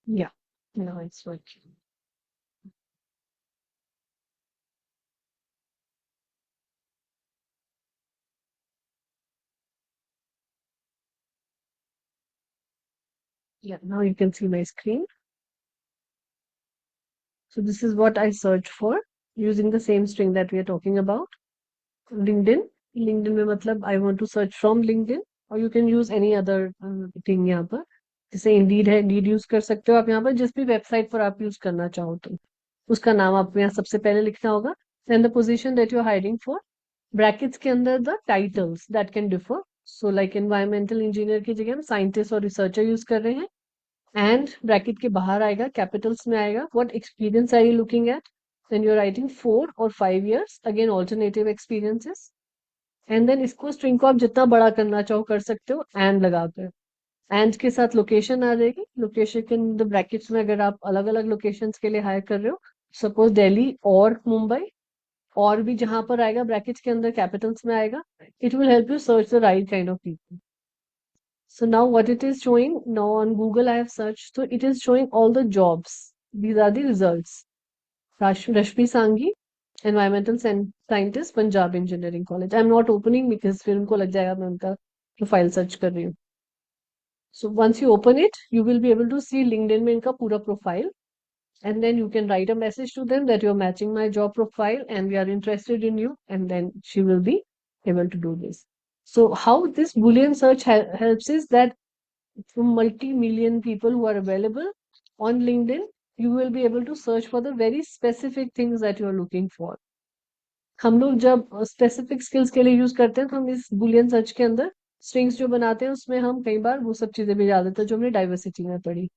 Yeah, now it's working. Yeah, now you can see my screen. So this is what I search for using the same string that we are talking about. LinkedIn. LinkedIn में मतलब I want to search from LinkedIn or you can use any other thing यहाँ पर. जैसे Indeed है, Indeed use कर सकते हो आप यहाँ पर जिस भी वेबसाइट पर आप यूज करना चाहो तो उसका नाम आपको यहाँ सबसे पहले लिखना होगा. Then the position that you're hiring for. Brackets के अंदर the titles that can differ. So like environmental engineer की जगह हम साइंटिस्ट और रिसर्चर यूज कर रहे हैं. एंड ब्रैकेट के बाहर आएगा कैपिटल्स में आएगा what experience are you looking at. Then you are writing 4 or 5 years, again alternative experiences. And then इसको स्ट्रिंग को आप जितना बड़ा करना चाहो कर सकते हो एंड लगाकर. एंड के साथ लोकेशन आ जाएगी. लोकेशन के अंदर ब्रैकेट्स में अगर आप अलग अलग लोकेशंस के लिए हायर कर रहे हो सपोज दिल्ली और मुंबई और भी जहां पर आएगा ब्रैकेट्स के अंदर कैपिटल्स में आएगा. It will help you search the right kind of people. So now what it is showing now on Google I have searched, so it is showing all the jobs. These are the results. Rashmi Sanghi, environmental scientist, Punjab Engineering College. I'm not opening because फिर उनको लग जाएगा मैं उनका profile search कर रही हूँ. So once you open it, you will be able to see LinkedIn में इनका पूरा profile. And then you can write a message to them that you're matching my job profile and we are interested in you, and then she will be able to do this. So how this Boolean search helps is that from multi-million people who are available on LinkedIn, you will be able to search for the very specific things that you are looking for. हम लोग जब specific skills के लिए use करते हैं तो हम इस बुलियन सर्च के अंदर स्ट्रिंग्स जो बनाते हैं उसमें हम कई बार वो सब चीजें भी डाल देते हैं जो हमने डाइवर्सिटी में पढ़ी.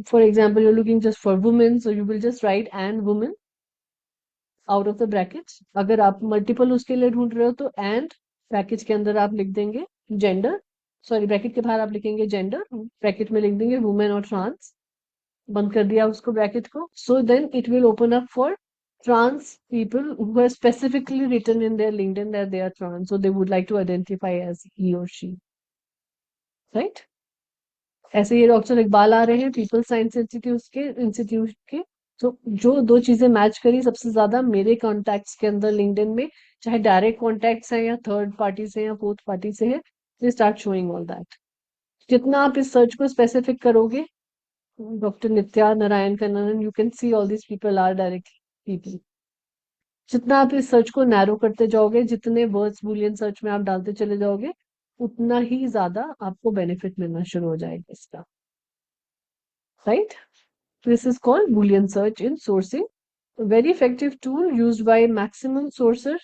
For example, you're looking just for women, so you will just write and woman out of the brackets. अगर आप मल्टीपल उसके लिए ढूंढ रहे हो तो and ब्रैकेट के अंदर आप लिख देंगे जेंडर. सॉरी, ब्रैकेट के बाहर आप लिखेंगे जेंडर, ब्रैकेट में लिख देंगे वुमेन और ट्रांस. बंद कर दिया उसको ब्रैकेट को. So then it will open up for trans people who are specifically written in their LinkedIn that they are trans, so they would like to identify as he or she, right? ऐसे ये doctor Iqbal आ रहे हैं people science institute के. तो जो दो चीजें match करी सबसे ज्यादा मेरे कॉन्टैक्ट्स के अंदर लिंक्डइन में, चाहे डायरेक्ट कॉन्टैक्ट्स हैं या थर्ड पार्टी से या फोर्थ पार्टी से है, they start showing all that. जितना आप इस सर्च को स्पेसिफिक करोगे, doctor Nitya Narayan Kannan, you can see all this people are direct people. जितना आप इस सर्च को नैरो करते जाओगे, जितने वर्ड्स बूलियन सर्च में आप डालते चले जाओगे, उतना ही ज्यादा आपको बेनिफिट मिलना शुरू हो जाएगा इसका, right? This is called Boolean search in sourcing, very effective tool used by maximum sorcerer.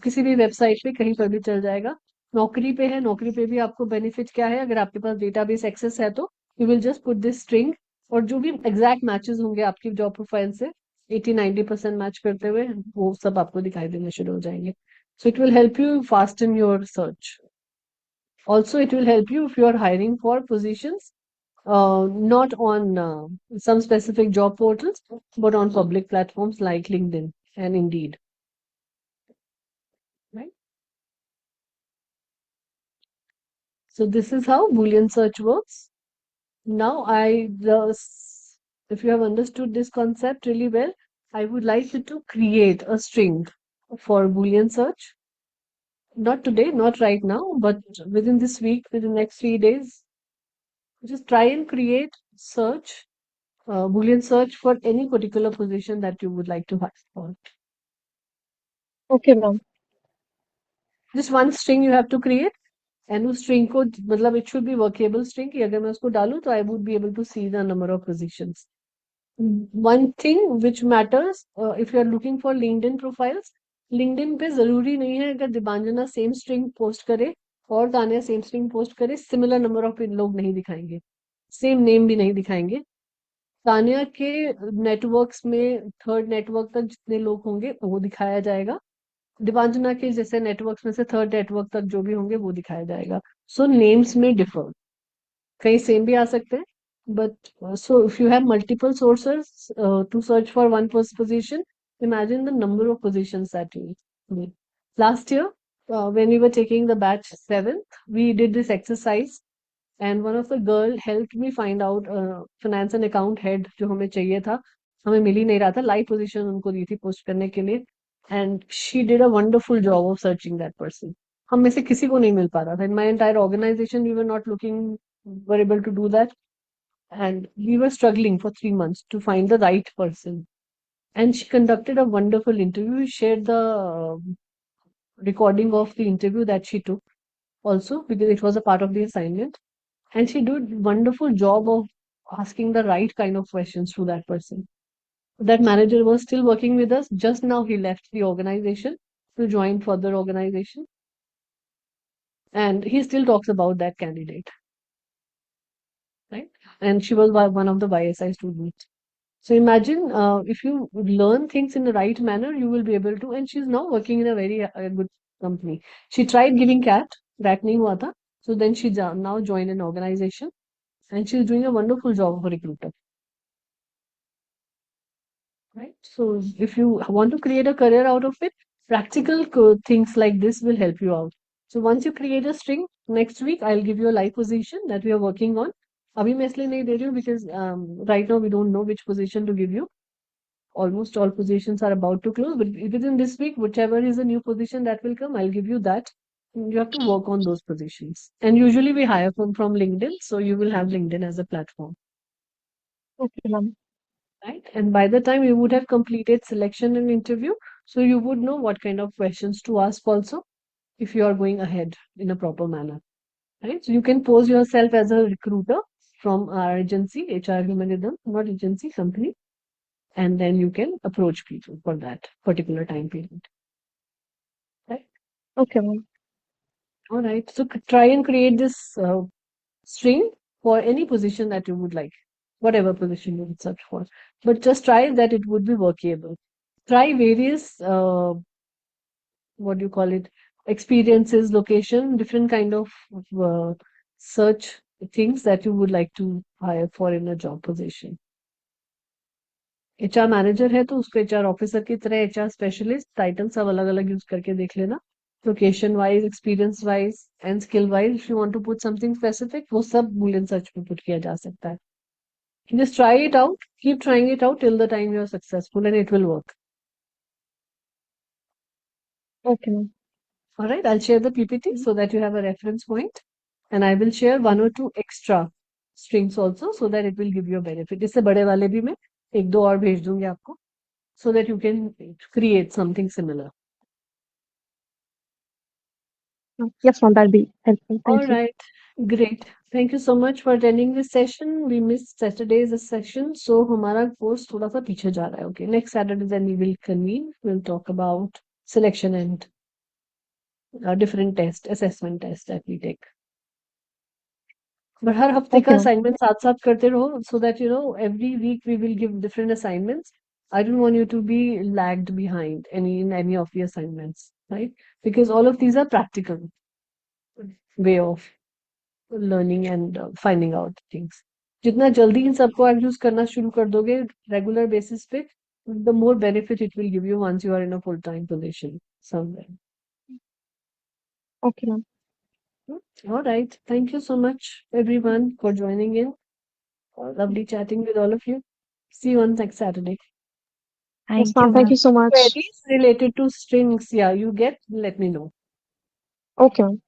किसी भी वेबसाइट पे कहीं पर भी चल जाएगा। नौकरी पे है, नौकरी पे भी आपको बेनिफिट क्या है, अगर आपके पास डेटाबेस एक्सेस है तो you will just put this string, और जो भी एग्जैक्ट मैचेस होंगे आपकी जॉब प्रोफाइल से 80-90% मैच करते हुए, वो सब आपको दिखाई देने शुरू हो जाएंगे. So it will help you fasten your search. Also, it will help you if you are hiring for positions not on some specific job portals, but on public platforms like LinkedIn and Indeed. Right? So this is how Boolean search works. Now, if you have understood this concept really well, I would like you to create a string for Boolean search. Not today, not right now, but within this week, within the next 3 days, just try and create search, Boolean search for any particular position that you would like to hire for. Okay, ma'am. Just one string you have to create, and उस string को मतलब it should be workable string कि अगर मैं उसको डालूं तो I would be able to see the number of positions. One thing which matters if you are looking for LinkedIn profiles, LinkedIn पे जरूरी नहीं है अगर दिबांजना सेम स्ट्रिंग पोस्ट करे और तानिया सेम स्ट्रिंग पोस्ट करे, सिमिलर नंबर ऑफ लोग नहीं दिखाएंगे, सेम नेम भी नहीं दिखाएंगे. तानिया के नेटवर्क्स में थर्ड नेटवर्क तक जितने लोग होंगे वो दिखाया जाएगा, दिबांजना के जैसे नेटवर्क्स में से थर्ड नेटवर्क तक जो भी होंगे वो दिखाया जाएगा. सो नेम्स में डिफर, कहीं सेम भी आ सकते हैं, but so if you have multiple sources to search for one position, imagine the number of positions that you need. Last year, when we were taking the batch 7th, we did this exercise, and one of the girl helped me find out finance and account head जो हमें चाहिए था, हमें मिल ही नहीं रहा था, live position उनको दी थी पोस्ट करने के लिए, and she did a wonderful job of searching that person. हम में से किसी को नहीं मिल पा रहा था. In my entire organization we were not looking, were able to do that, and we were struggling for 3 months to find the right person. And she conducted a wonderful interview. We shared the recording of the interview that she took also, because it was a part of the assignment. And she did wonderful job of asking the right kind of questions to that person. That manager was still working with us. Just now he left the organization to join further organization. And he still talks about that candidate. Right? And she was one of the YSI students. So imagine if you learn things in the right manner, you will be able to. And she's now working in a very good company. She tried giving cat, that nahi hua tha. So then she now joined an organization, and she's doing a wonderful job of a recruiter. Right? So if you want to create a career out of it, practical things like this will help you out. So once you create a string, next week I'll give you a live position that we are working on. अभी मैं इसलिए नहीं दे रही हूँ because right now we don't know which position to give you. Almost all positions are about to close, but within this week, whichever is a new position that will come, I'll give you that. You have to work on those positions. And usually we hire from LinkedIn, so you will have LinkedIn as a platform. Okay, ma'am. Right? And by the time you would have completed selection and interview, so you would know what kind of questions to ask also if you are going ahead in a proper manner. Right? So you can pose yourself as a recruiter from our agency, HR Human Rhythm, not agency, company, and then you can approach people for that particular time period. Right? Okay, ma'am. All right. So try and create this string for any position that you would like, whatever position you would search for. But just try that it would be workable. Try various, what do you call it, experiences, location, different kind of uh, search things that you would like to hire for in a job position. HR manager है तो उसको HR officer की तरह HR specialist title सब अलग अलग use करके देख लेना. Location wise, experience wise and skill wise, if you want to put something specific, वो सब बूलियन सर्च में पुट किया जा सकता है. Just try it out, keep trying it out till the time you are successful, and it will work. Okay, ma'am. All right, I'll share the PPT so that you have a reference point, and I will share one or two extra strings also so that it will give you a benefit. इससे बड़े वाले भी मैं एक दो और भेज दूंगी आपको. so that you can create something similar. Yes, ma'am, that'll be helpful. All Thank you. right, great. Thank you so much for attending this session. We missed Saturday's session, so हमारा course थोड़ा सा पीछे जा रहा है. Okay, next Saturday then we will convene. We'll talk about selection and different test, assessment test that we take. But हर हफ्ते का Okay, ma'am. assignment साथ साथ करते रहो so that you know every week we will give different assignments. I don't want you to be lagged behind in any of the assignments, right? Because all of these are practical way of learning and finding out things. जितना जल्दी इन सबको आप use करना शुरू कर दोगे regular basis पे, the more benefit it will give you once you are in a full-time position somewhere. Okay, ma'am. All right. Thank you so much, everyone, for joining in. Lovely chatting with all of you. See you on next Saturday. Yes, Thank ma'am. you, Thank ma'am. you so much. Queries related to strings, yeah, you get, let me know. Okay, ma'am.